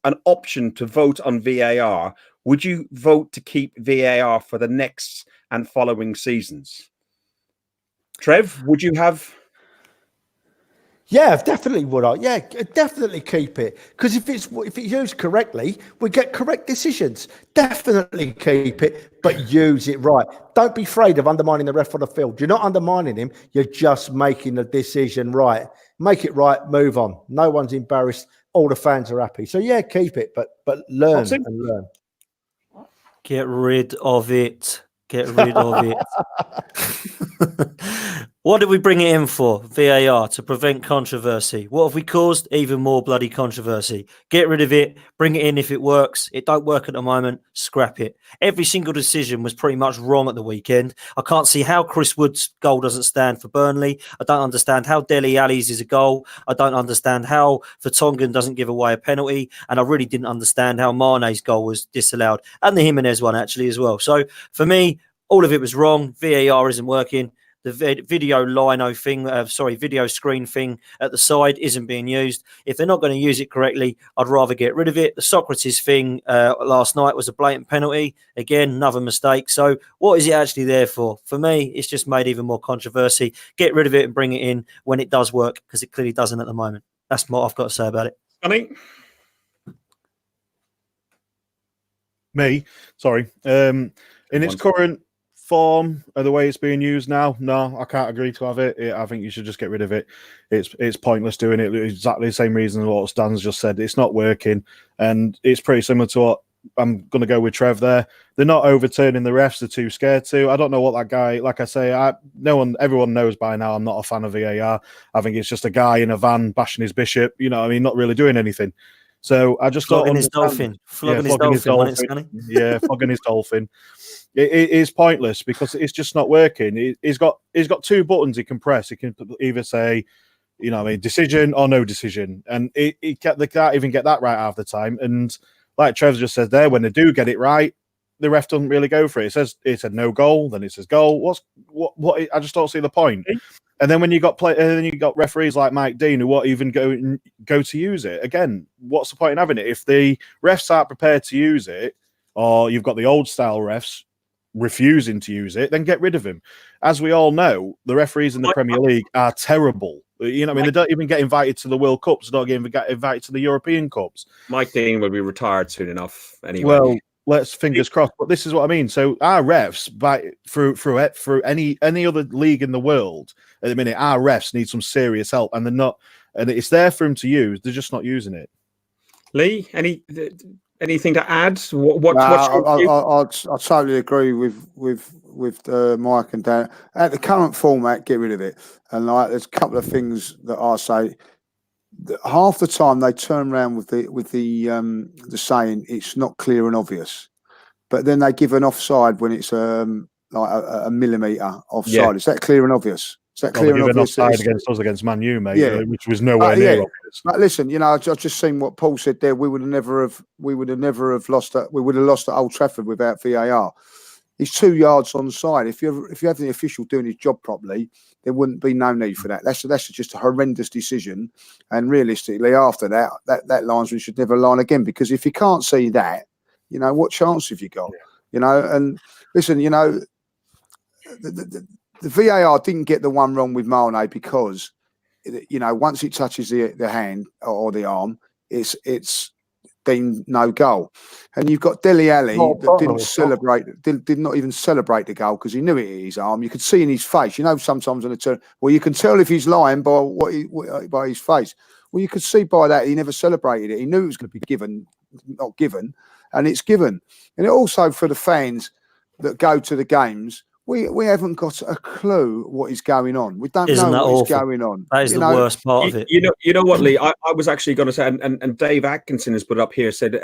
an option to vote on VAR, would you vote to keep VAR for the next and following seasons? Trev, would you have? Yeah, definitely would I. Yeah, definitely keep it. Because if it's used correctly, we get correct decisions. Definitely keep it, but use it right. Don't be afraid of undermining the ref on the field. You're not undermining him. You're just making the decision right. Make it right, move on. No one's embarrassed. All the fans are happy. So yeah, keep it, but learn and learn. Get rid of it. Get rid of it. What did we bring it in for? VAR, to prevent controversy. What have we caused? Even more bloody controversy. Get rid of it. Bring it in if it works. It don't work at the moment. Scrap it. Every single decision was pretty much wrong at the weekend. I can't see how Chris Wood's goal doesn't stand for Burnley. I don't understand how Dele Alli's is a goal. I don't understand how Vertonghen doesn't give away a penalty. And I really didn't understand how Mane's goal was disallowed. And the Jimenez one actually as well. So for me, all of it was wrong. VAR isn't working. The video screen thing at the side isn't being used. If they're not going to use it correctly, I'd rather get rid of it. The Socrates thing last night was a blatant penalty. Again, another mistake. So what is it actually there for? For me, it's just made even more controversy. Get rid of it and bring it in when it does work, because it clearly doesn't at the moment. That's what I've got to say about it. Funny. Me, sorry. In its current form, the way it's being used now, no, I can't agree to have it. I think you should just get rid of it. It's pointless doing it. Exactly the same reason what Stan's just said. It's not working, and it's pretty similar to what I'm going to go with Trev there. They're not overturning the refs. They're too scared to. I don't know what that guy. Like I say, everyone knows by now. I'm not a fan of VAR. I think it's just a guy in a van bashing his bishop. You know what I mean? Not really doing anything. So I just flogging his dolphin. Flogging his dolphin. Yeah, flogging his dolphin. It is pointless because it's just not working. He's got two buttons he can press. He can either say, you know, decision or no decision, and they can't even get that right half the time. And like Trevor just said there, when they do get it right, the ref doesn't really go for it. It said no goal, then it says goal. What? I just don't see the point. And then when you got referees like Mike Dean who won't even go to use it again, what's the point in having it if the refs aren't prepared to use it, or you've got the old style refs refusing to use it? Then get rid of him. As we all know, the referees in the Premier League are terrible. You know, what I mean, they don't even get invited to the World Cups. They don't even get invited to the European Cups. Mike Dean will be retired soon enough. Anyway, well, let's fingers crossed. But this is what I mean. So our refs, through any other league in the world at the minute, our refs need some serious help, and they're not. And it's there for them to use. They're just not using it. Lee, anything to add? I totally agree with Mike and Dan. At the current format, get rid of it. And there's a couple of things that I say. Half the time they turn around with the saying it's not clear and obvious, but then they give an offside when it's like a millimetre offside. Yeah. Is that clear and obvious? Is that clear and obvious? Offside against us against Man U, mate. Yeah. Which was nowhere near obvious. But listen, you know, I've just seen what Paul said there. We would have never have lost at Old Trafford without VAR. He's 2 yards on the side. If you have the official doing his job properly, there wouldn't be no need for that. That's just a horrendous decision. And realistically, after that linesman should never line again, because if you can't see that, you know, what chance have you got? Yeah. You know, and listen, you know, the VAR didn't get the one wrong with Mane because, you know, once it touches the hand or the arm, it's deemed no goal. And you've got Dele Alli that did not even celebrate the goal because he knew it hit his arm. You could see in his face. You know, sometimes on a turn, well, you can tell if he's lying by his face. Well, you could see by that he never celebrated it. He knew it was going to be not given. and it's given. And also for the fans that go to the games, we haven't got a clue what is going on. We don't Isn't know that what is awful? going on. That is the worst part of it. You know what, Lee? I was actually going to say, and Dave Atkinson has put it up here, said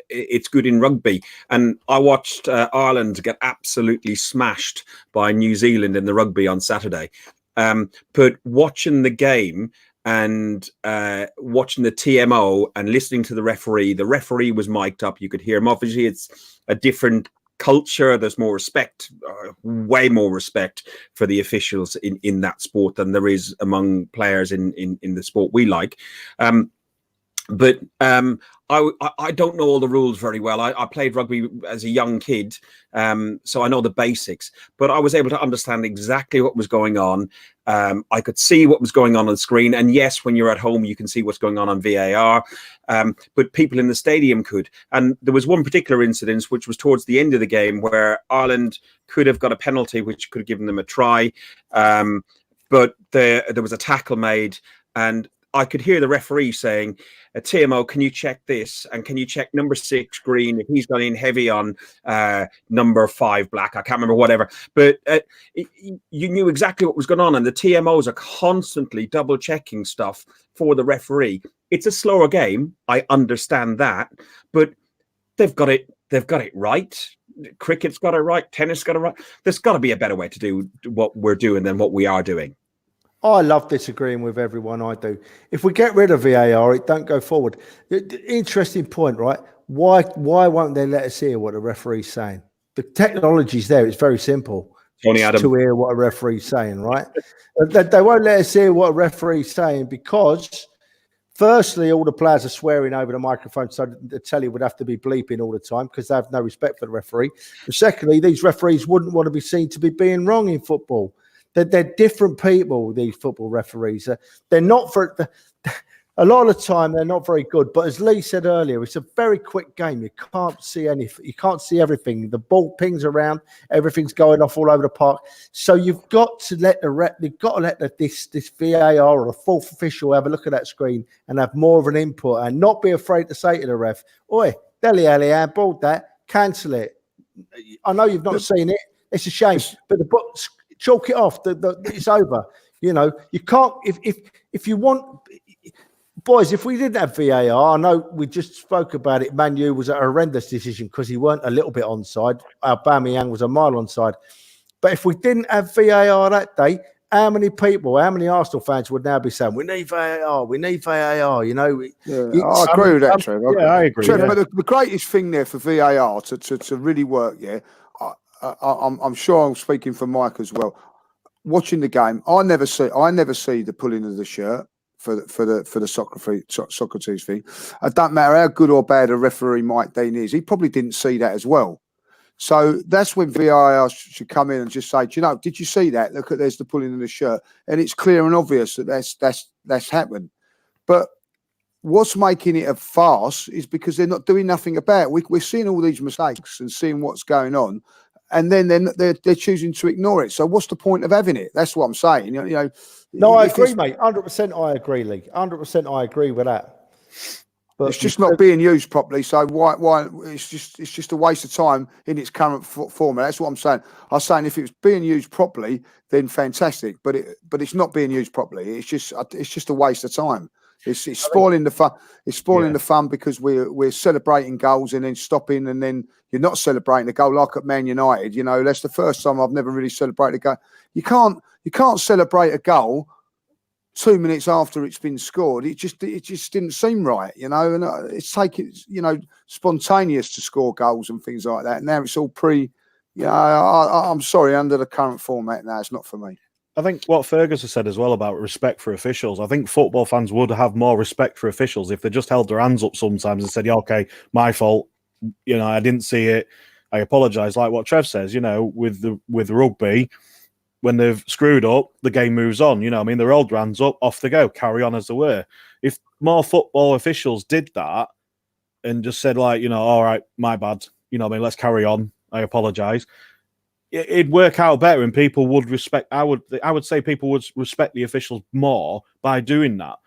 it's good in rugby. And I watched Ireland get absolutely smashed by New Zealand in the rugby on Saturday. But watching the game and watching the TMO and listening to the referee was mic'd up. You could hear him. Obviously, it's a different culture. There's more respect, way more respect for the officials in that sport than there is among players in the sport we like. But I don't know all the rules very well. I played rugby as a young kid, so I know the basics. But I was able to understand exactly what was going on. I could see what was going on the screen. And yes, when you're at home, you can see what's going on VAR. But people in the stadium could. And there was one particular incident, which was towards the end of the game, where Ireland could have got a penalty, which could have given them a try. But there was a tackle made, and I could hear the referee saying, TMO, can you check this? And can you check number 6 green if he's gone in heavy on number 5 black? I can't remember, whatever. But you knew exactly what was going on. And the TMOs are constantly double checking stuff for the referee. It's a slower game. I understand that. But they've got it right. Cricket's got it right. Tennis got it right. There's got to be a better way to do what we're doing than what we are doing. I love disagreeing with everyone. I do. If we get rid of VAR, it don't go forward. Interesting point, right? Why won't they let us hear what the referee's saying? The technology's there. It's very simple Tony Adam. to hear what a referee's saying, right? They won't let us hear what a referee's saying because, firstly, all the players are swearing over the microphone, so the telly would have to be bleeping all the time because they have no respect for the referee. And secondly, these referees wouldn't want to be seen to be being wrong in football. They're different people, these football referees. They're not for a lot of the time. They're not very good. But as Lee said earlier, it's a very quick game. You can't see anything. You can't see everything. The ball pings around. Everything's going off all over the park. So you've got to let this VAR or the fourth official have a look at that screen and have more of an input and not be afraid to say to the ref, "Oi, Deli Ali, handballed that. Cancel it." I know you've not seen it. It's a shame, but the books. Chalk it off. It's over. You know, you can't. If you want, boys. If we didn't have VAR, I know we just spoke about it. Man U was a horrendous decision because he weren't a little bit onside. Aubameyang was a mile onside. But if we didn't have VAR that day, how many Arsenal fans would now be saying, "We need VAR. We need VAR." You know. I agree with that, Trevor. Yeah, I agree. Trevor, but the greatest thing there for VAR to really work, I'm sure I'm speaking for Mike as well. Watching the game, I never see the pulling of the shirt for the Socrates thing. It don't matter how good or bad a referee Mike Dean is, he probably didn't see that as well. So that's when VAR should come in and just say, "Do you know? Did you see that? Look at there's the pulling of the shirt, and it's clear and obvious that that's happened." But what's making it a farce is because they're not doing nothing about it. We're seeing all these mistakes and seeing what's going on. And then they're choosing to ignore it. So what's the point of having it? That's what I'm saying. You know. No, I agree, mate. 100%. I agree, Lee. 100%. I agree with that. But it's just not being used properly. So why? It's just a waste of time in its current format. That's what I'm saying. I was saying if it was being used properly, then fantastic. But it's not being used properly. It's just a waste of time. It's spoiling the fun. It's spoiling the fun because we're celebrating goals and then stopping, and then you're not celebrating the goal like at Man United. You know, that's the first time I've never really celebrated a goal. You can't celebrate a goal 2 minutes after it's been scored. It just didn't seem right, you know. And it's taken, spontaneous to score goals and things like that. And now it's all I'm sorry, under the current format now, it's not for me. I think what Ferguson said as well about respect for officials, I think football fans would have more respect for officials if they just held their hands up sometimes and said, "Yeah, okay, my fault. I didn't see it. I apologise." Like what Trev says, with rugby, when they've screwed up, the game moves on. They rolled their hands up, off they go, carry on as they were. If more football officials did that and just said, all right, my bad, let's carry on. I apologise. It'd work out better, and people would respect. I would say people would respect the officials more by doing that.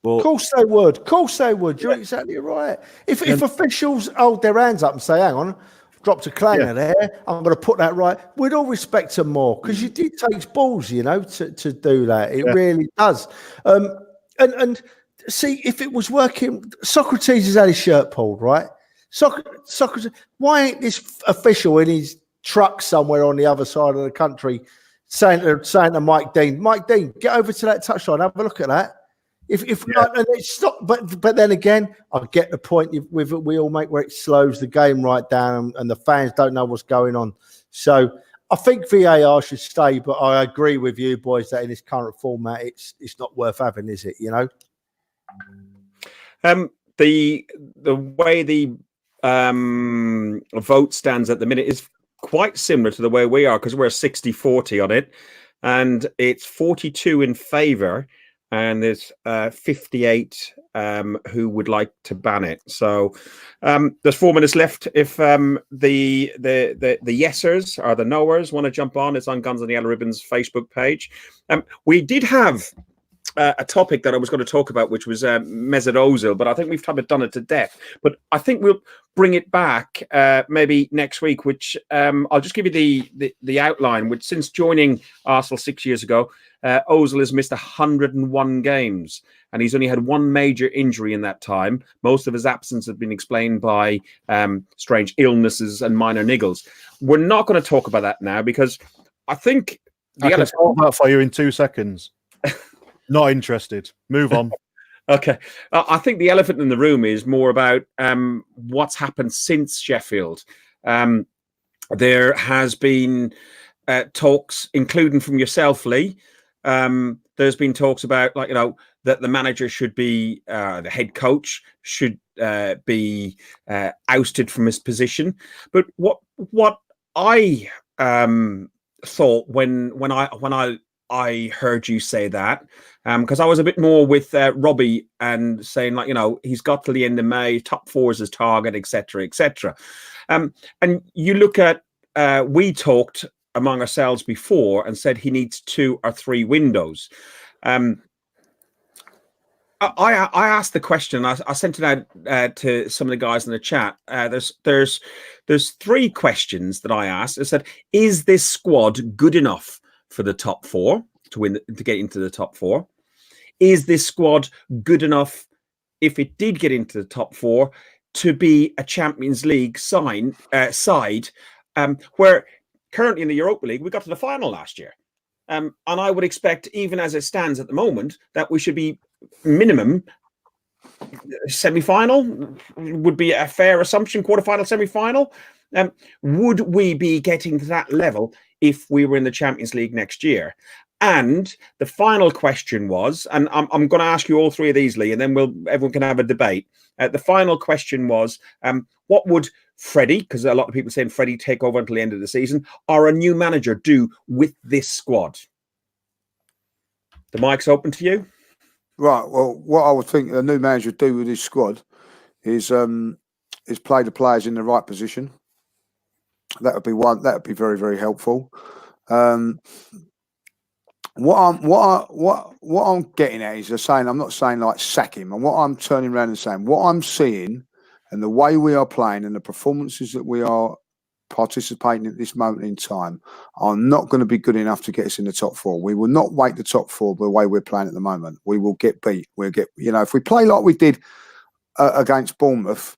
But Of course they would. Of course they would. You're exactly right. If officials hold their hands up and say, hang on, dropped a clanger there, I'm going to put that right, we'd all respect them more, because it takes balls, you know, to do that. It really does. And see, if it was working, Socrates has had his shirt pulled, right? Socrates, why ain't this official in his truck somewhere on the other side of the country saying to Mike Dean, get over to that touchline, have a look at that. If not, and it's not, but then again, I get the point we all make, where it slows the game right down, and the fans don't know what's going on. So I think VAR should stay, but I agree with you boys that in this current format, it's not worth having, is it? You know. The way the vote stands at the minute is quite similar to the way we are, because we're 60-40 on it, and it's 42 in favour. And there's 58 who would like to ban it. So there's 4 minutes left. If the yesers or the knowers want to jump on, it's on Guns and the Yellow Ribbons Facebook page. We did have a topic that I was going to talk about, which was Mesut Ozil, but I think we've done it to death. But I think we'll bring it back maybe next week, which I'll just give you the outline. Which, since joining Arsenal 6 years ago, Ozil has missed 101 games, and he's only had one major injury in that time. Most of his absence has been explained by strange illnesses and minor niggles. We're not going to talk about that now, because I think I can solve that for you in 2 seconds. Not interested. Move on. Okay. I think the elephant in the room is more about what's happened since Sheffield. There has been talks, including from yourself, Lee. There's been talks about, like, you know, that the manager should be, the head coach should be ousted from his position. But what I thought when I heard you say that, because I was a bit more with Robbie and saying, like, you know, he's got till the end of May, top 4 is his target, etc., etc. And you look at, we talked among ourselves before and said he needs 2 or 3 windows. I asked the question. I sent it out to some of the guys in the chat. There's 3 questions that I asked. I said, is this squad good enough for the top 4 to get into the top 4? Is this squad good enough, if it did get into the top 4, to be a Champions League side? Where currently in the Europa League, we got to the final last year, and I would expect, even as it stands at the moment, that we should be minimum semi-final. Would be a fair assumption. Quarter-final, semi-final. Would we be getting to that level if we were in the Champions League next year? And the final question was, and I'm going to ask you all 3 of these, Lee, and then everyone can have a debate. The final question was, what would Freddie, because a lot of people saying Freddie take over until the end of the season, or a new manager do with this squad? The mic's open to you. Right. Well, what I would think a new manager would do with his squad is play the players in the right position. That would be one. That would be very, very helpful. What I'm getting at is saying, I'm not saying like sack him, and what I'm turning around and saying, what I'm seeing and the way we are playing and the performances that we are participating at this moment in time are not going to be good enough to get us in the top 4. We will not make the top 4 the way we're playing at the moment. We will get beat. We'll get, you know, if we play like we did against Bournemouth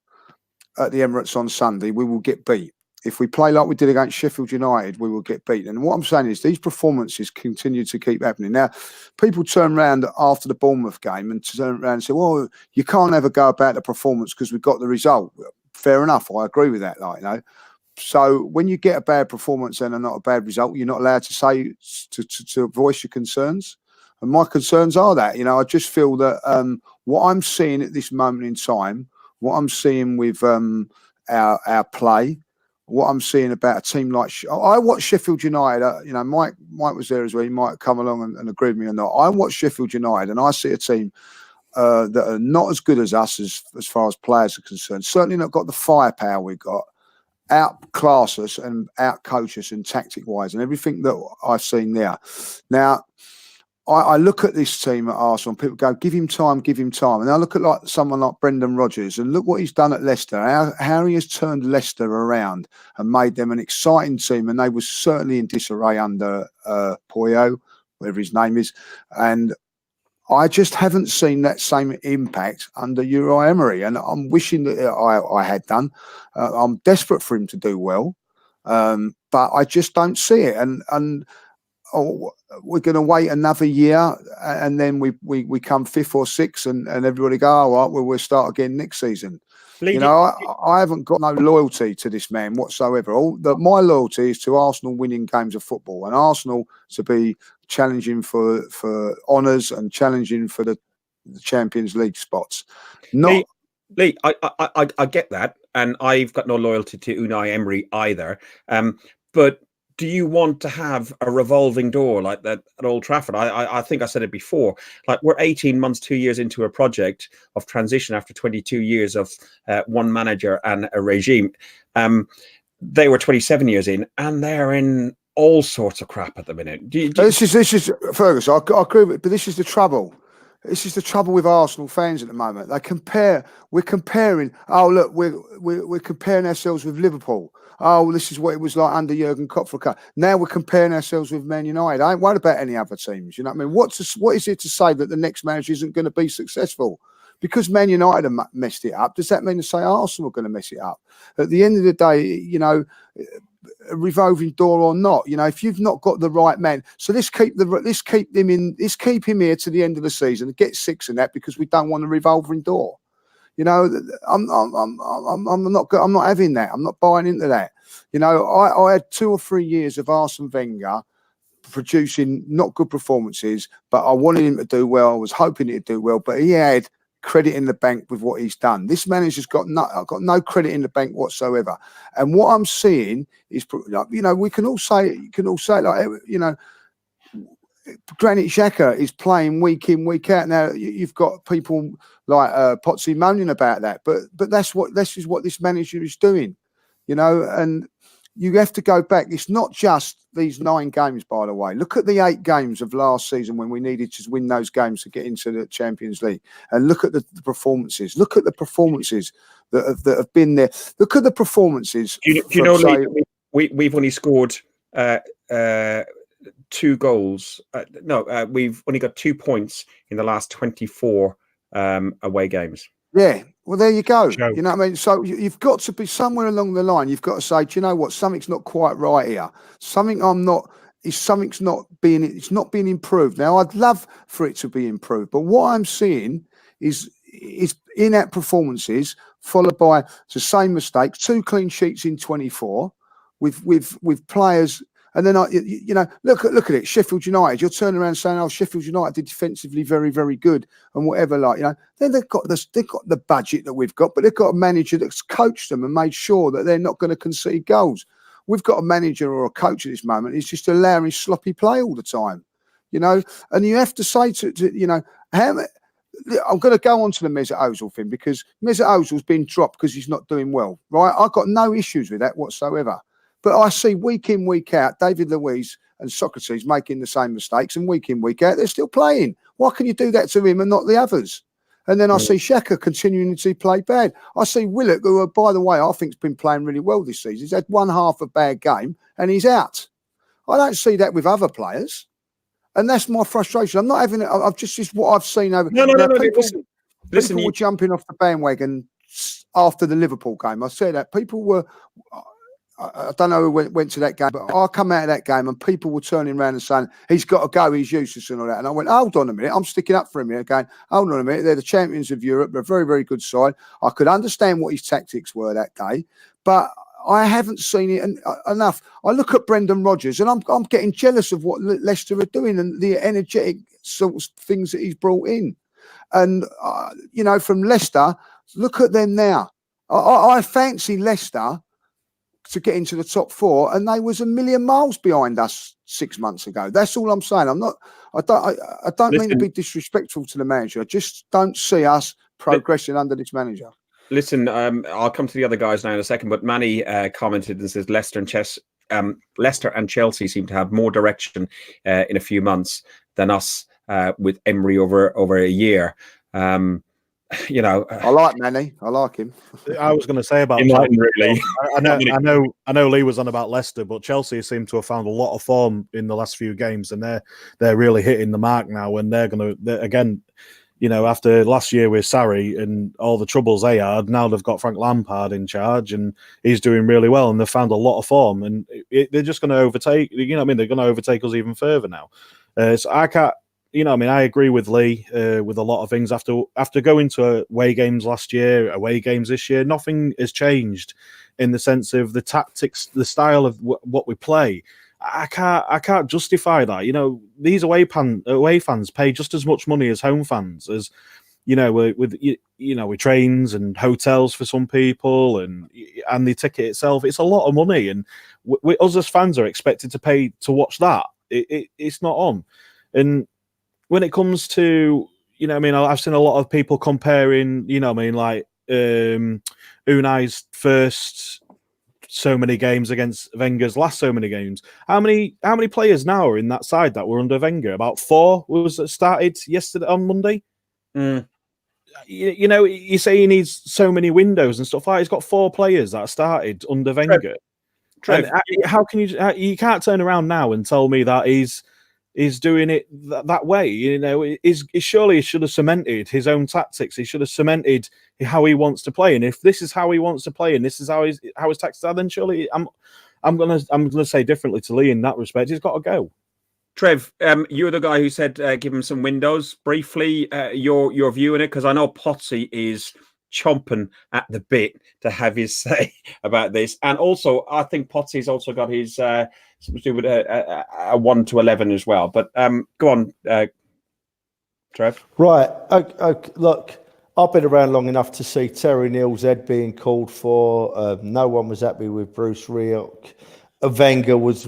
at the Emirates on Sunday, we will get beat. If we play like we did against Sheffield United, we will get beaten. And what I'm saying is these performances continue to keep happening. Now, people turn around after the Bournemouth game and turn around and say, well, you can't ever go about the performance because we've got the result. Fair enough. I agree with that. Like, you know, so when you get a bad performance and not a bad result, you're not allowed to say, to voice your concerns. And my concerns are that, you know, I just feel that what I'm seeing at this moment in time, what I'm seeing with our play, what I'm seeing about a team like I watched Sheffield United. You know, Mike was there as well. He might come along and agree with me or not. I watched Sheffield United, and I see a team that are not as good as us as far as players are concerned. Certainly not got the firepower we got. Outclass us and outcoach us in tactic wise and everything that I've seen there. Now, I look at this team at Arsenal, and people go, give him time. And I look at like someone like Brendan Rodgers and look what he's done at Leicester, how he has turned Leicester around and made them an exciting team. And they were certainly in disarray under Poyo, whatever his name is. And I just haven't seen that same impact under Uri Emery. And I'm wishing that I had done. I'm desperate for him to do well. But I just don't see it. And we're going to wait another year, and then we come 5th or 6th, and everybody go, all right, well, we'll start again next season. I haven't got no loyalty to this man whatsoever. My loyalty is to Arsenal winning games of football, and Arsenal to be challenging for honours and challenging for the Champions League spots. Lee, I get that, and I've got no loyalty to Unai Emery either. But do you want to have a revolving door like that at Old Trafford? I think I said it before. Like, we're 18 months, 2 years into a project of transition after 22 years of one manager and a regime. They were 27 years in, and they're in all sorts of crap at the minute. This is Fergus. I agree with it, but this is the trouble. This is the trouble with Arsenal fans at the moment. We're comparing. Oh, look, we're comparing ourselves with Liverpool. Oh, this is what it was like under Jurgen Klopp. Now we're comparing ourselves with Man United. I ain't worried about any other teams. You know what I mean? What is it to say that the next manager isn't going to be successful? Because Man United have messed it up, does that mean to say Arsenal are going to mess it up? At the end of the day, you know, a revolving door or not, you know, if you've not got the right man, so let's keep him here to the end of the season and get 6 in that, because we don't want a revolving door. You know, I'm not having that. I'm not buying into that. You know, I had 2 or 3 years of Arsene Wenger producing not good performances, but I wanted him to do well. I was hoping he'd do well, but he had credit in the bank with what he's done. This manager's got no credit in the bank whatsoever. And what I'm seeing is, you know, you can all say like, you know, Granit Xhaka is playing week in, week out. Now you've got people like Potsy moaning about that, but this is what this manager is doing, you know. And you have to go back. It's not just these 9 games, by the way. Look at the 8 games of last season when we needed to win those games to get into the Champions League, and look at the performances. Look at the performances that have been there. Look at the performances. Do you know, Lee, we've only scored 2 goals. We've only got 2 points in the last 24 away games. Yeah, well, there you go. Joke. You know what I mean? So you've got to be somewhere along the line. You've got to say, do you know what? Something's not quite right here. Something's not being improved. Now, I'd love for it to be improved, but what I'm seeing is inept performances followed by the same mistakes, 2 clean sheets in 24 with players. And then you know, look at it. Sheffield United. You're turning around saying, "Oh, Sheffield United did defensively very, very good," and whatever. Like, you know, then they've got the budget that we've got, but they've got a manager that's coached them and made sure that they're not going to concede goals. We've got a manager or a coach at this moment who's just allowing sloppy play all the time, you know. And you have to say to you know, I'm going to go on to the Mesut Ozil thing, because Mesut Ozil's been dropped because he's not doing well, right? I've got no issues with that whatsoever. But I see week in, week out, David Luiz and Socrates making the same mistakes, and week in, week out, they're still playing. Why can you do that to him and not the others? And then I see Xhaka continuing to play bad. I see Willock, who, by the way, I think has been playing really well this season. He's had 1/2 a bad game and he's out. I don't see that with other players. And that's my frustration. I'm not having it. I've just what I've seen over. No. People were jumping off the bandwagon after the Liverpool game. I said that people were. I don't know who went to that game, but I come out of that game and people were turning around and saying, he's got to go, he's useless and all that. And I went, hold on a minute, I'm sticking up for him here, going, hold on a minute, they're the champions of Europe, they're a very, very good side. I could understand what his tactics were that day, but I haven't seen it enough. I look at Brendan Rodgers and I'm getting jealous of what Leicester are doing and the energetic sorts of things that he's brought in. And, you know, from Leicester, look at them now. I fancy Leicester to get into the top 4, and they was a million miles behind us 6 months ago. That's all I'm saying. I don't mean to be disrespectful to the manager. I just don't see us progressing under this manager. Listen, I'll come to the other guys now in a second, but Manny commented and says Leicester and Chelsea seem to have more direction in a few months than us with Emery over a year. You know, I like Manny. I like him. I was going to say about Chelsea, really. I know Lee was on about Leicester, but Chelsea seem to have found a lot of form in the last few games, and they're really hitting the mark now. And they're again, you know, after last year with Sarri and all the troubles they had, now they've got Frank Lampard in charge, and he's doing really well. And they've found a lot of form, and they're just going to overtake. You know what I mean? They're going to overtake us even further now. So I can't. You know, I mean, I agree with Lee with a lot of things. After going to away games last year, away games this year, nothing has changed in the sense of the tactics, the style of what we play. I can't justify that. You know, these away fans pay just as much money as home fans, as you know, with trains and hotels for some people, and the ticket itself. It's a lot of money, and us as fans are expected to pay to watch that. It's not on, and when it comes to, you know, I mean, I've seen a lot of people comparing, you know, I mean, like Unai's first so many games against Wenger's last so many games. How many players now are in that side that were under Wenger? About 4 was started yesterday on Monday. You know, you say he needs so many windows and stuff like that. He's got 4 players that started under Wenger. And how can you can't turn around now and tell me that he's doing it that way? You know, surely he should have cemented his own tactics. He should have cemented how he wants to play. And if this is how he wants to play, and this is how his tactics are, then surely I'm gonna say differently to Lee in that respect. He's got to go. Trev, you're the guy who said give him some windows. Briefly, your view on it, because I know Potsy is chomping at the bit to have his say about this, and also I think Potsy's also got his something to do with a 1 to 11 as well. But go on, Trev. Right. Okay, look, I've been around long enough to see Terry Neal's head being called for. No one was happy with Bruce Rioch. Wenger was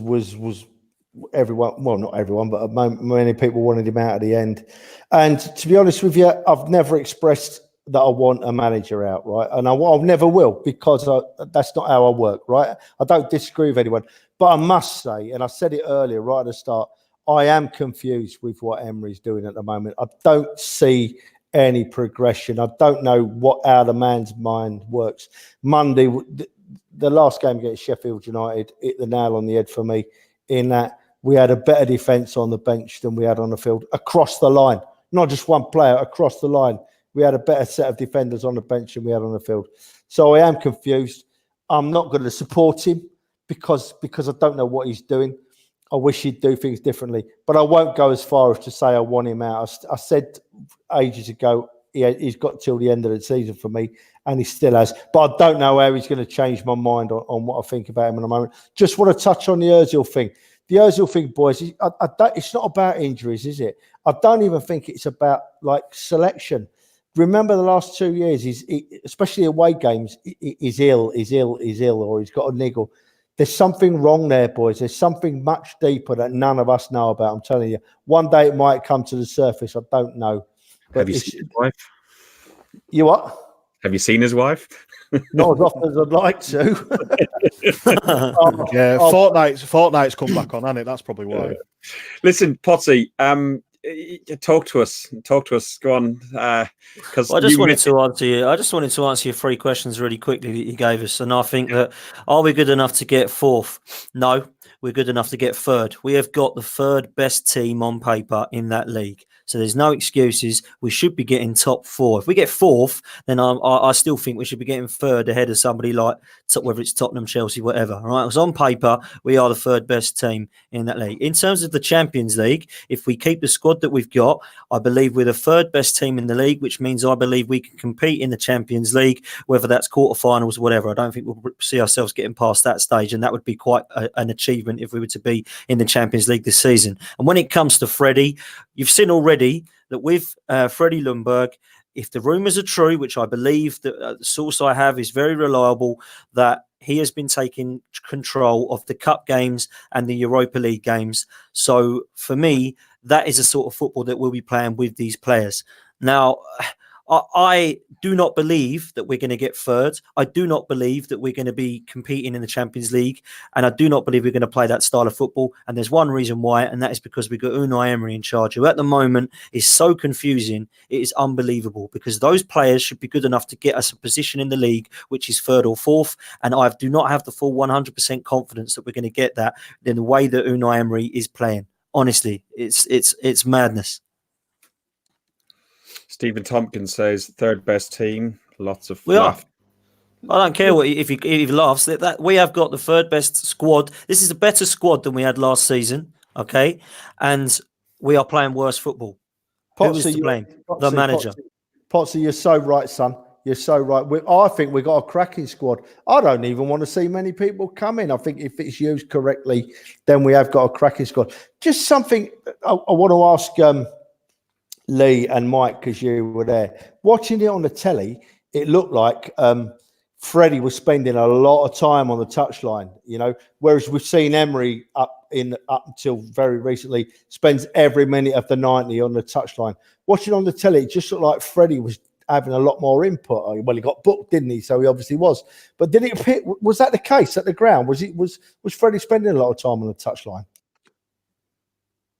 everyone, well, not everyone, but many people wanted him out at the end. And to be honest with you, I've never expressed that I want a manager out, right? And I'll never will, because that's not how I work, right? I don't disagree with anyone. But I must say, and I said it earlier right at the start, I am confused with what Emery's doing at the moment. I don't see any progression. I don't know how the man's mind works. Monday, the last game against Sheffield United, hit the nail on the head for me, in that we had a better defence on the bench than we had on the field, across the line. Not just one player, across the line. We had a better set of defenders on the bench than we had on the field. So I am confused. I'm not going to support him because I don't know what he's doing. I wish he'd do things differently. But I won't go as far as to say I want him out. I said ages ago he's got till the end of the season for me, and he still has. But I don't know how he's going to change my mind on what I think about him in a moment. Just want to touch on the Ozil thing. The Ozil thing, boys, it's not about injuries, is it? I don't even think it's about like selection. Remember the last 2 years, especially away games, he's ill, or he's got a niggle. There's something wrong there, boys. There's something much deeper that none of us know about. I'm telling you. One day it might come to the surface. I don't know. But have you seen his wife? You what? Have you seen his wife? Not as often as I'd like to. Yeah, Fortnite's come back on, hasn't it? That's probably why. Listen, Potsy, talk to us. Go on. Because I just wanted to answer your 3 questions really quickly that you gave us. And I think that, are we good enough to get 4th? No, we're good enough to get 3rd. We have got the 3rd best team on paper in that league. So there's no excuses. We should be getting top 4. If we get 4th, then I still think we should be getting 3rd ahead of somebody like, whether it's Tottenham, Chelsea, whatever. All right, because on paper, we are the 3rd best team in that league. In terms of the Champions League, if we keep the squad that we've got, I believe we're the 3rd best team in the league, which means I believe we can compete in the Champions League, whether that's quarterfinals or whatever. I don't think we'll see ourselves getting past that stage, and that would be quite an achievement if we were to be in the Champions League this season. And when it comes to Freddie, you've seen already that with Freddie Ljungberg, if the rumours are true, which I believe that the source I have is very reliable, that he has been taking control of the Cup games and the Europa League games. So for me, that is a sort of football that we'll be playing with these players. Now, I do not believe that we're going to get third. I do not believe that we're going to be competing in the Champions League. And I do not believe we're going to play that style of football. And there's one reason why, and that is because we've got Unai Emery in charge, who at the moment is so confusing. It is unbelievable, because those players should be good enough to get us a position in the league, which is third or fourth. And I do not have the full 100% confidence that we're going to get that in the way that Unai Emery is playing. Honestly, it's madness. Stephen Tompkins says third best team. Lots of We are. fluff. I don't care if he laughs. That we have got the third best squad. This is a better squad than we had last season. Okay, and we are playing worse football. Who is to blame? The manager. Potsy, you're so right, son. You're so right. I think we've got a cracking squad. I don't even want to see many people come in. I think if it's used correctly, then we have got a cracking squad. Just something I want to ask Lee and Mike, because you were there. Watching it on the telly, it looked like Freddie was spending a lot of time on the touchline, whereas we've seen Emery up until very recently spends every minute of the 90 on the touchline. Watching on the telly, it just looked like Freddie was having a lot more input. Well, he got booked, didn't he? So he obviously was. But was that the case at the ground? Was Freddie spending a lot of time on the touchline?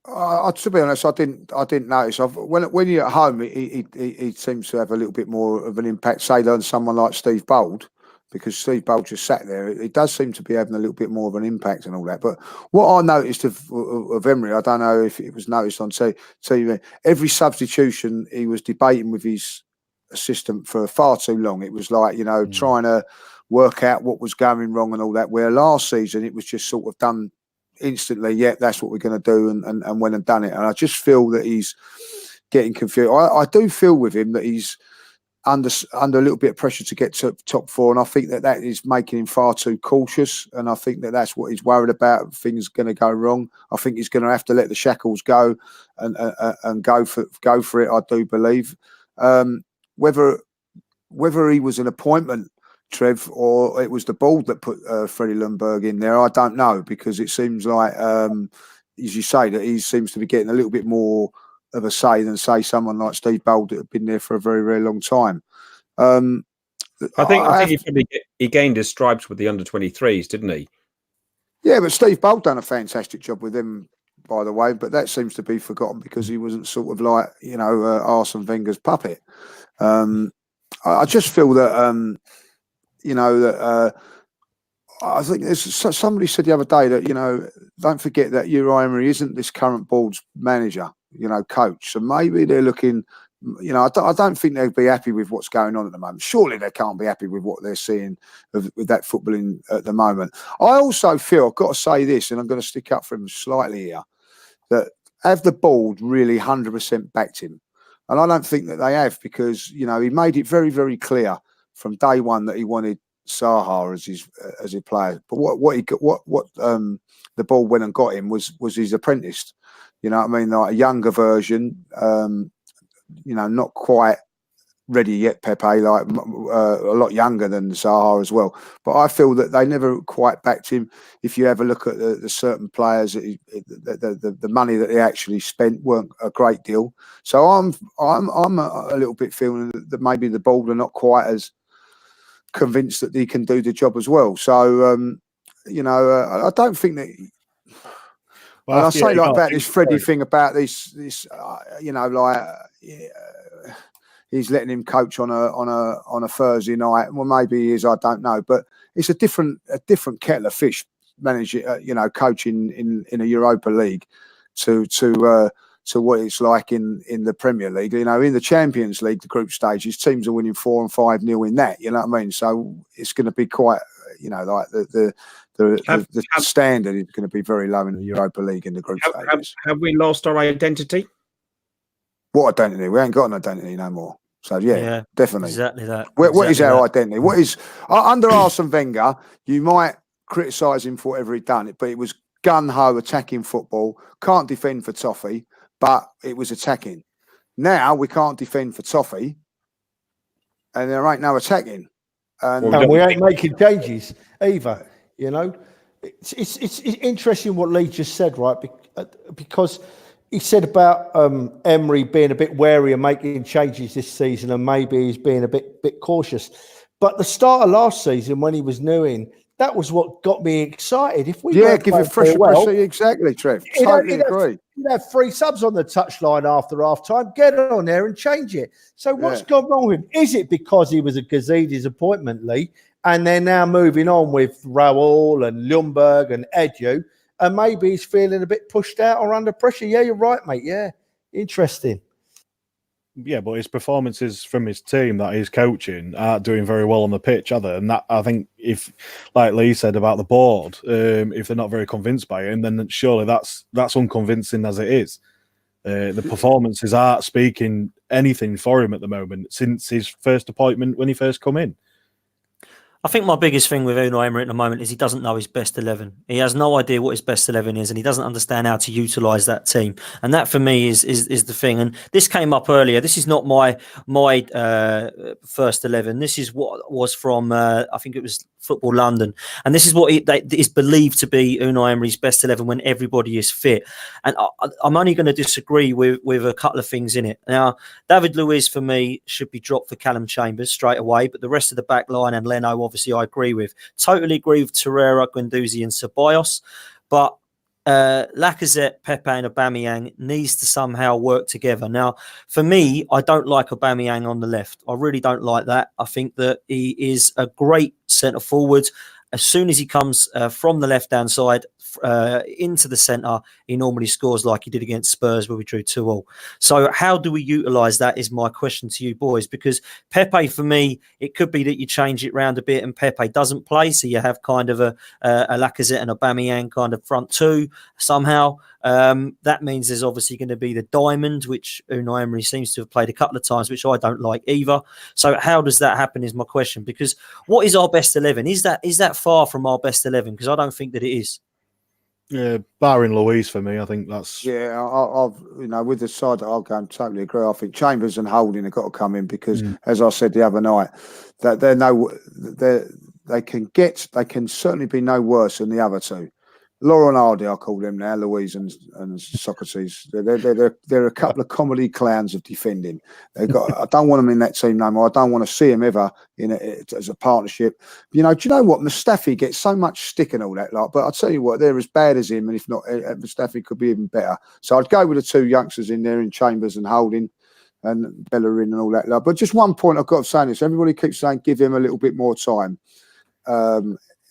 To be honest, I didn't notice. When you're at home, he seems to have a little bit more of an impact, say, than someone like Steve Bold, because Steve Bold just sat there. It does seem to be having a little bit more of an impact and all that. But what I noticed of Emery, I don't know if it was noticed on TV, every substitution he was debating with his assistant for far too long. It was like, trying to work out what was going wrong and all that, where last season it was just sort of done instantly. Yeah, that's what we're going to do, and went and done it. And I just feel that he's getting confused. I do feel with him that he's under a little bit of pressure to get to top four, and I think that is making him far too cautious, and I think that's what he's worried about. Things going to go wrong. I think he's going to have to let the shackles go and go for it. I do believe whether he was an appointment, Trev, or it was the board that put Freddie Ljungberg in there, I don't know, because it seems like, as you say, that he seems to be getting a little bit more of a say than, say, someone like Steve Bold that had been there for a very, very long time. I think he gained his stripes with the under-23s, didn't he? Yeah, but Steve Bold done a fantastic job with them, by the way, but that seems to be forgotten because he wasn't sort of like, Arsene Wenger's puppet. I just feel that... I think somebody said the other day that, don't forget that Unai Emery isn't this current board's manager, coach. So maybe they're looking, I don't think they'd be happy with what's going on at the moment. Surely they can't be happy with what they're seeing with that footballing at the moment. I also feel, I've got to say this, and I'm going to stick up for him slightly here, that have the board really 100% backed him? And I don't think that they have, because, he made it very, very clear from day one that he wanted Zaha as his player. But what the ball went and got him was his apprentice. You know what I mean? Like a younger version, not quite ready yet, Pepe, like a lot younger than Zaha as well. But I feel that they never quite backed him. If you have a look at the certain players, the money that they actually spent weren't a great deal. So I'm a little bit feeling that maybe the board are not quite as convinced that he can do the job as well. So I don't think that. Well, and I say like about this Freddie thing about this, he's letting him coach on a Thursday night. Well, maybe he is, I don't know, but it's a different kettle of fish managing, coaching in a Europa League to what it's like in the Premier League. In the Champions League, the group stages, teams are winning 4 and 5-0 in that. You know what I mean? So it's going to be quite, like the standard is going to be very low in the Europa League in the group stages. Have we lost our identity? What identity? We ain't got an identity no more. So yeah, definitely. Exactly that. What is our identity? What is under Arsene Wenger? You might criticise him for whatever he'd done, but it was gun-ho attacking football. Can't defend for toffee, but it was attacking. Now we can't defend for toffee, and there ain't no attacking. And we ain't making changes either. It's interesting what Lee just said, right? Because he said about Emery being a bit wary and making changes this season, and maybe he's being a bit cautious. But the start of last season, when he was new in, that was what got me excited. If we give a fresh exactly, Trev. Totally agree. You'd have 3 subs on the touchline after half time. Get on there and change it. So what's gone wrong with him? Is it because he was a gazette disappointment, Lee, and they're now moving on with Raul and Ljungberg and Edu, and maybe he's feeling a bit pushed out or under pressure? Yeah, you're right, mate. Yeah, interesting. Yeah, but his performances from his team that he's coaching aren't doing very well on the pitch, are they? And that, I think, if, like Lee said about the board, if they're not very convinced by him, then surely that's unconvincing as it is. The performances aren't speaking anything for him at the moment since his first appointment when he first come in. I think my biggest thing with Unai Emery at the moment is he doesn't know his best 11. He has no idea what his best 11 is, and he doesn't understand how to utilise that team. And that, for me, is the thing. And this came up earlier. This is not my first 11. This is what was from, I think it was Football London. And this is what is believed to be Unai Emery's best 11 when everybody is fit. And I'm only going to disagree with a couple of things in it. Now, David Luiz, for me, should be dropped for Callum Chambers straight away. But the rest of the back line and Leno, obviously, I agree with. Totally agree with Torreira, Guendouzi and Ceballos. But Lacazette, Pepe and Aubameyang needs to somehow work together. Now, for me, I don't like Aubameyang on the left. I really don't like that. I think that he is a great centre forward. As soon as he comes from the left-hand side into the centre, he normally scores like he did against Spurs where we drew 2-2. So how do we utilise that is my question to you boys, because Pepe, for me, it could be that you change it round a bit and Pepe doesn't play, so you have kind of a Lacazette and Aubameyang kind of front two somehow. That means there's obviously going to be the diamond, which Unai Emery seems to have played a couple of times, which I don't like either. So how does that happen is my question, because what is our best 11? Is that far from our best 11? Because I don't think that it is. Yeah, barring Luiz for me, I think that's... Yeah, I've with the side that I'll go and totally agree. I think Chambers and Holding have got to come in because, as I said the other night, that they can certainly be no worse than the other two. Laura and Hardy, I call them now, Louise and Socrates. They're a couple of comedy clowns of defending. I don't want them in that team no more. I don't want to see them ever as a partnership. Do you know what? Mustafi gets so much stick and all that, but I'll tell you what, they're as bad as him, and if not, Mustafi could be even better. So I'd go with the 2 youngsters in there in Chambers and Holding and Bellerin and all that. But just one point I've got to say this: everybody keeps saying give him a little bit more time.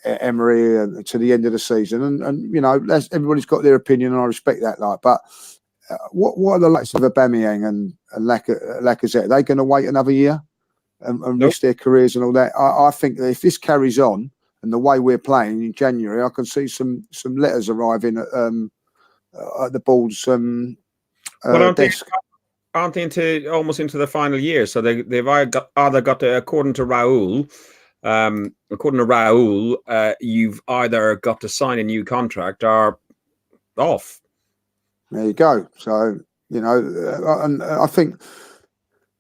Emery to the end of the season, and everybody's got their opinion, and I respect that. But what are the likes of Aubameyang and Lacazette? Are they going to wait another year and risk their careers and all that? I think that if this carries on and the way we're playing in January, I can see some letters arriving at the board's desk. Aren't they almost into the final year? So they've either got to, according to Raul. You've either got to sign a new contract or off. There you go. So, and I think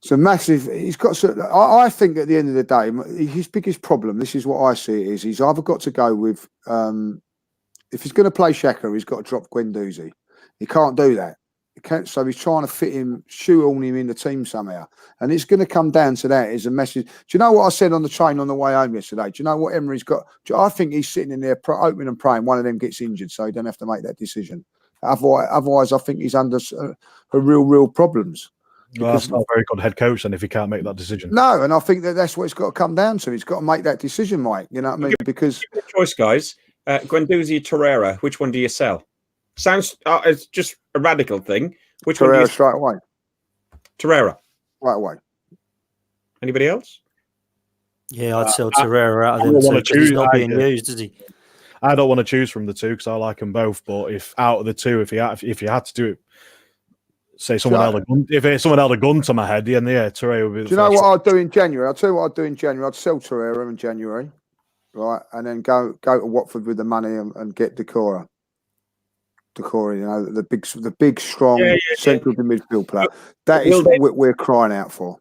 it's a massive. He's got. I think at the end of the day, his biggest problem, this is what I see it is, he's either got to go with, if he's going to play Xhaka, he's got to drop Guendouzi. He can't do that. So he's trying to shoehorn him in the team somehow. And it's going to come down to that as a message. Do you know what I said on the train on the way home yesterday? Do you know what Emery's got? I think he's sitting in there hoping and praying one of them gets injured so he don't have to make that decision. Otherwise I think he's under real problems. Well, that's not a very good head coach then if he can't make that decision. No, and I think that's what it's got to come down to. He's got to make that decision, Mike. You know what I mean? Because... Give me a choice, guys. Guendouzi, Torreira, which one do you sell? Sounds it's just a radical thing. Which Torreira one do you straight away? Torreira. Right away. Anybody else? Yeah, I'd sell Torreira out of them two because he's not being used, is he? I don't want to choose from the two because I like them both. But if out of the two, if you had to do it, say someone held a gun, if someone held a gun to my head, yeah, Torreira would be. Do you know what I'd do in January? I'll tell you what I'd do in January. I'd sell Torreira in January, right, and then go to Watford with the money and get Decore, the big, strong central midfield player. That is what we're crying out for.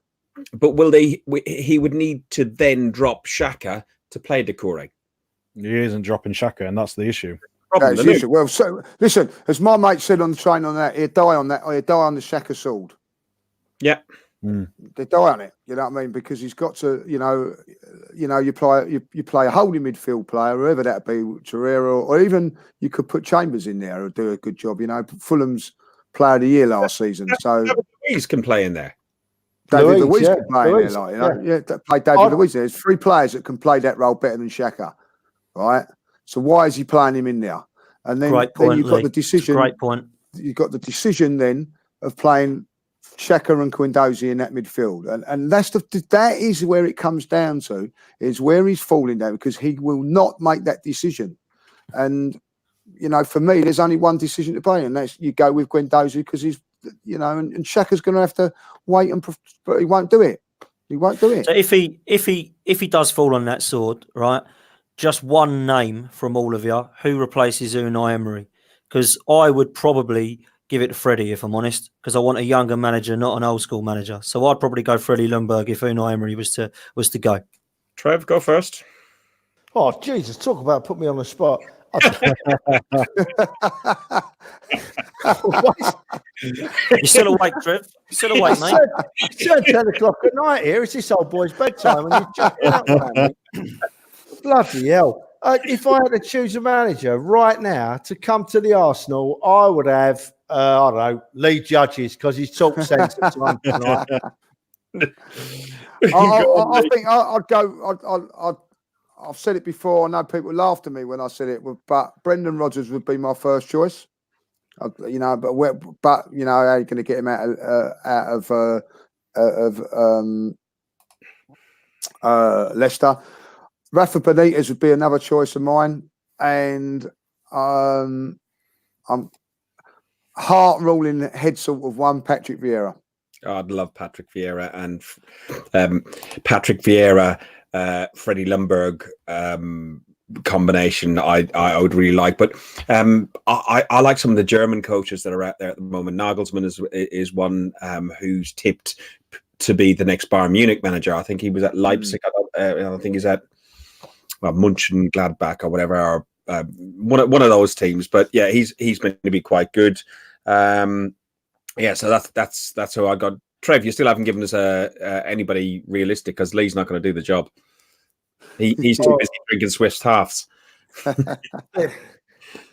But will he would need to then drop Xhaka to play Decore. He isn't dropping Xhaka, and that's the issue. problem. That's usual. Well, so listen, as my mate said on the train on that, he'd die on that, or he'd die on the Shaka sword. Yeah. They die on it, you know what I mean? Because he's got to, you play a holding midfield player, whoever that be, Torreira, or even you could put Chambers in there or do a good job. You know, Fulham's player of the year last season. So Luiz can play in there. David Luiz can play in there, like, you know, play David Luiz. There's 3 players that can play that role better than Xhaka, right? So why is he playing him in there? And then, you've got the decision. Great point. You've got the decision then of playing Xhaka and Guendouzi in that midfield, and that is where it comes down to, is where he's falling down, because he will not make that decision. And you know, for me, there's only one decision to play, and that's you go with Guendouzi, because he's, you know, and Xhaka's going to have to wait, but he won't do it. He won't do it. So if he does fall on that sword, right? Just one name from all of you who replaces Unai Emery, because I would probably give it to Freddie, if I'm honest, because I want a younger manager, not an old school manager. So I'd probably go Freddie Ljungberg if Unai Emery was to go. Trev, go first. Oh, Jesus, talk about put me on the spot. You're still awake, Trev? You're still awake, mate? It's 10 o'clock at night here. It's this old boy's bedtime, and you're jumping up around me. Bloody hell. If I had to choose a manager right now to come to the Arsenal, I would have, I don't know, Lee Judges, because he's talked sense at times tonight. I think I'd go. I've said it before. I know people laughed at me when I said it, but Brendan Rodgers would be my first choice. You know, but you know, how are you going to get him out of Leicester? Rafa Benitez would be another choice of mine, and I'm heart rolling head sort of one, Patrick Vieira. Oh, I'd love Patrick Vieira, and Patrick Vieira, Freddie Ljungberg combination I would really like. But I like some of the German coaches that are out there at the moment. Nagelsmann is one who's tipped to be the next Bayern Munich manager. I think he was at Leipzig. I think he's at Mönchengladbach or whatever, or one of those teams. But yeah, he's meant to be quite good. Yeah, so that's who I got. Trev, you still haven't given us anybody realistic, because Lee's not going to do the job. He's too busy drinking Swiss halves.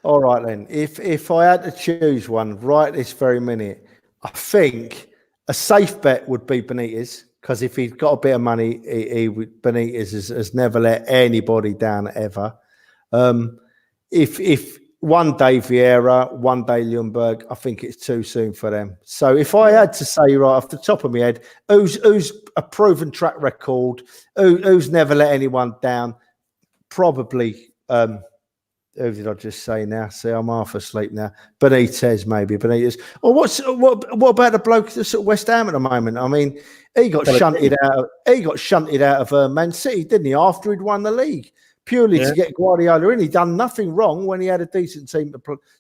All right then. If I had to choose one right this very minute, I think a safe bet would be Benitez, because if he's got a bit of money, Benitez has never let anybody down ever. If one day Vieira, one day Ljungberg, I think it's too soon for them. So if I had to say right off the top of my head, who's a proven track record, who's never let anyone down, probably, who did I just say now? See, I'm half asleep now. Benitez, maybe. Benitez. Or what about the bloke that's at West Ham at the moment? I mean, he got shunted out of Man City, didn't he, after he'd won the league? Purely to get Guardiola in. He'd done nothing wrong when he had a decent team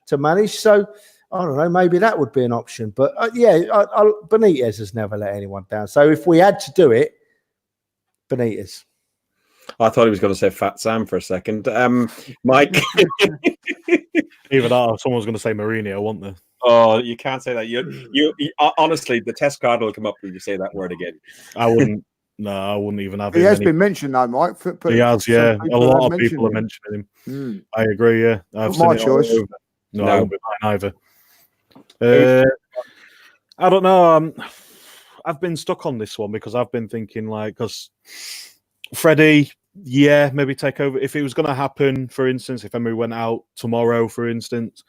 to manage. So, I don't know, maybe that would be an option. But, Benitez has never let anyone down. So, if we had to do it, Benitez. I thought he was going to say Fat Sam for a second. Mike? Either that or someone's going to say Mourinho, won't they? Oh, you can't say that. You honestly, the test card will come up when you say that word again. I wouldn't. No, I wouldn't even have him. He has been mentioned though, Mike. He has, yeah. A lot of people are mentioning him. I agree, yeah. I've my choice. No, I won't be mine either. I don't know. I've been stuck on this one because I've been thinking, because Freddie, maybe take over. If it was going to happen, for instance, if Emery went out tomorrow, for instance,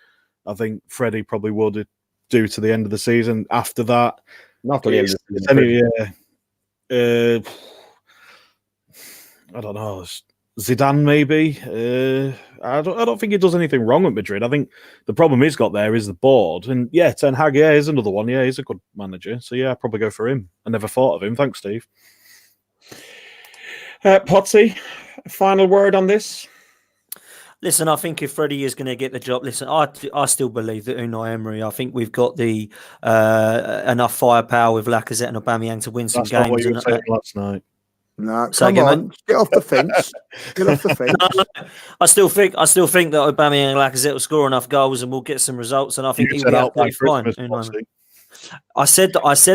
I think Freddie probably would do to the end of the season. After that, not to the end of the season. I don't know. Zidane, maybe. I don't think he does anything wrong at Madrid. I think the problem he's got there is the board. And Ten Hag, is another one. Yeah, he's a good manager. So I'd probably go for him. I never thought of him. Thanks, Steve. Potsy, final word on this? Listen, I think if Freddie is going to get the job, listen, I still believe that Unai Emery, I think we've got the enough firepower with Lacazette and Aubameyang to win some games. That's not what you were saying last night. No, Say come again, on, get off the fence. Get off the fence. No, I still think that Aubameyang and Lacazette will score enough goals and we'll get some results. And I think You he'll said be out by absolutely fine. Christmas, Foxy. I said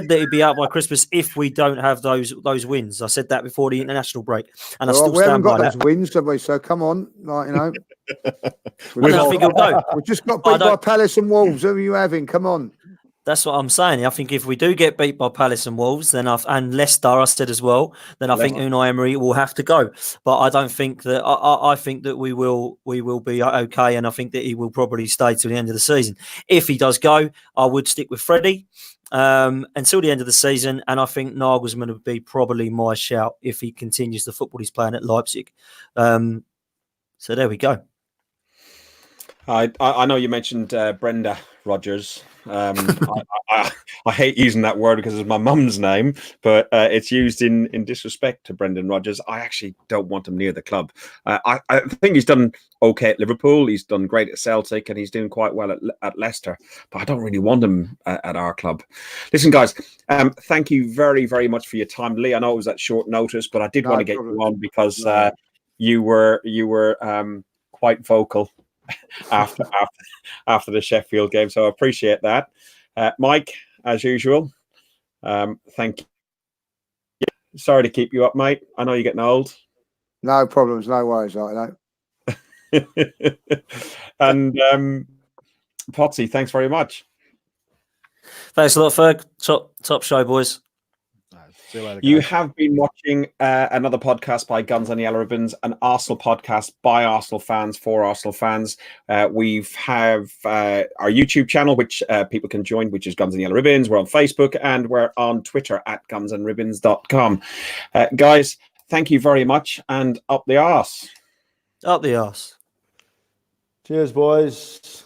that he'd be out by Christmas if we don't have those wins. I said that before the international break, and I still we haven't stand by got those that. wins, have we? So come on, like you know, I think he'll go. we've just got beat by Palace and Wolves. Who are you having? Come on. That's what I'm saying. I think if we do get beat by Palace and Wolves, then and Leicester, I said as well, then I think Unai Emery will have to go. But I don't think that. I think that we will be okay, and I think that he will probably stay till the end of the season. If he does go, I would stick with Freddie until the end of the season, and I think Nagelsmann would be probably my shout if he continues the football he's playing at Leipzig. So there we go. I know you mentioned Brenda Rodgers. I hate using that word because it's my mum's name, but it's used in disrespect to Brendan Rodgers. I actually don't want him near the club. I think he's done okay at Liverpool. He's done great at Celtic, and he's doing quite well at Leicester. But I don't really want him at our club. Listen, guys, thank you very, very much for your time, Lee. I know it was at short notice, but I did want to get you on because you were quite vocal after the Sheffield game, so I appreciate that. Mike, as usual, thank you. Sorry to keep you up, mate. I know you're getting old. No problems, no worries, I know. And Potsy, thanks very much. Thanks a lot, Ferg. Top show, boys. See you later, You guys. have been watching another podcast by Guns and Yellow Ribbons, an Arsenal podcast by Arsenal fans for Arsenal fans. We have our YouTube channel, which people can join, which is Guns and Yellow Ribbons. We're on Facebook and we're on Twitter at gunsandribbons.com. Guys, thank you very much, and up the arse. Up the arse. Cheers, boys.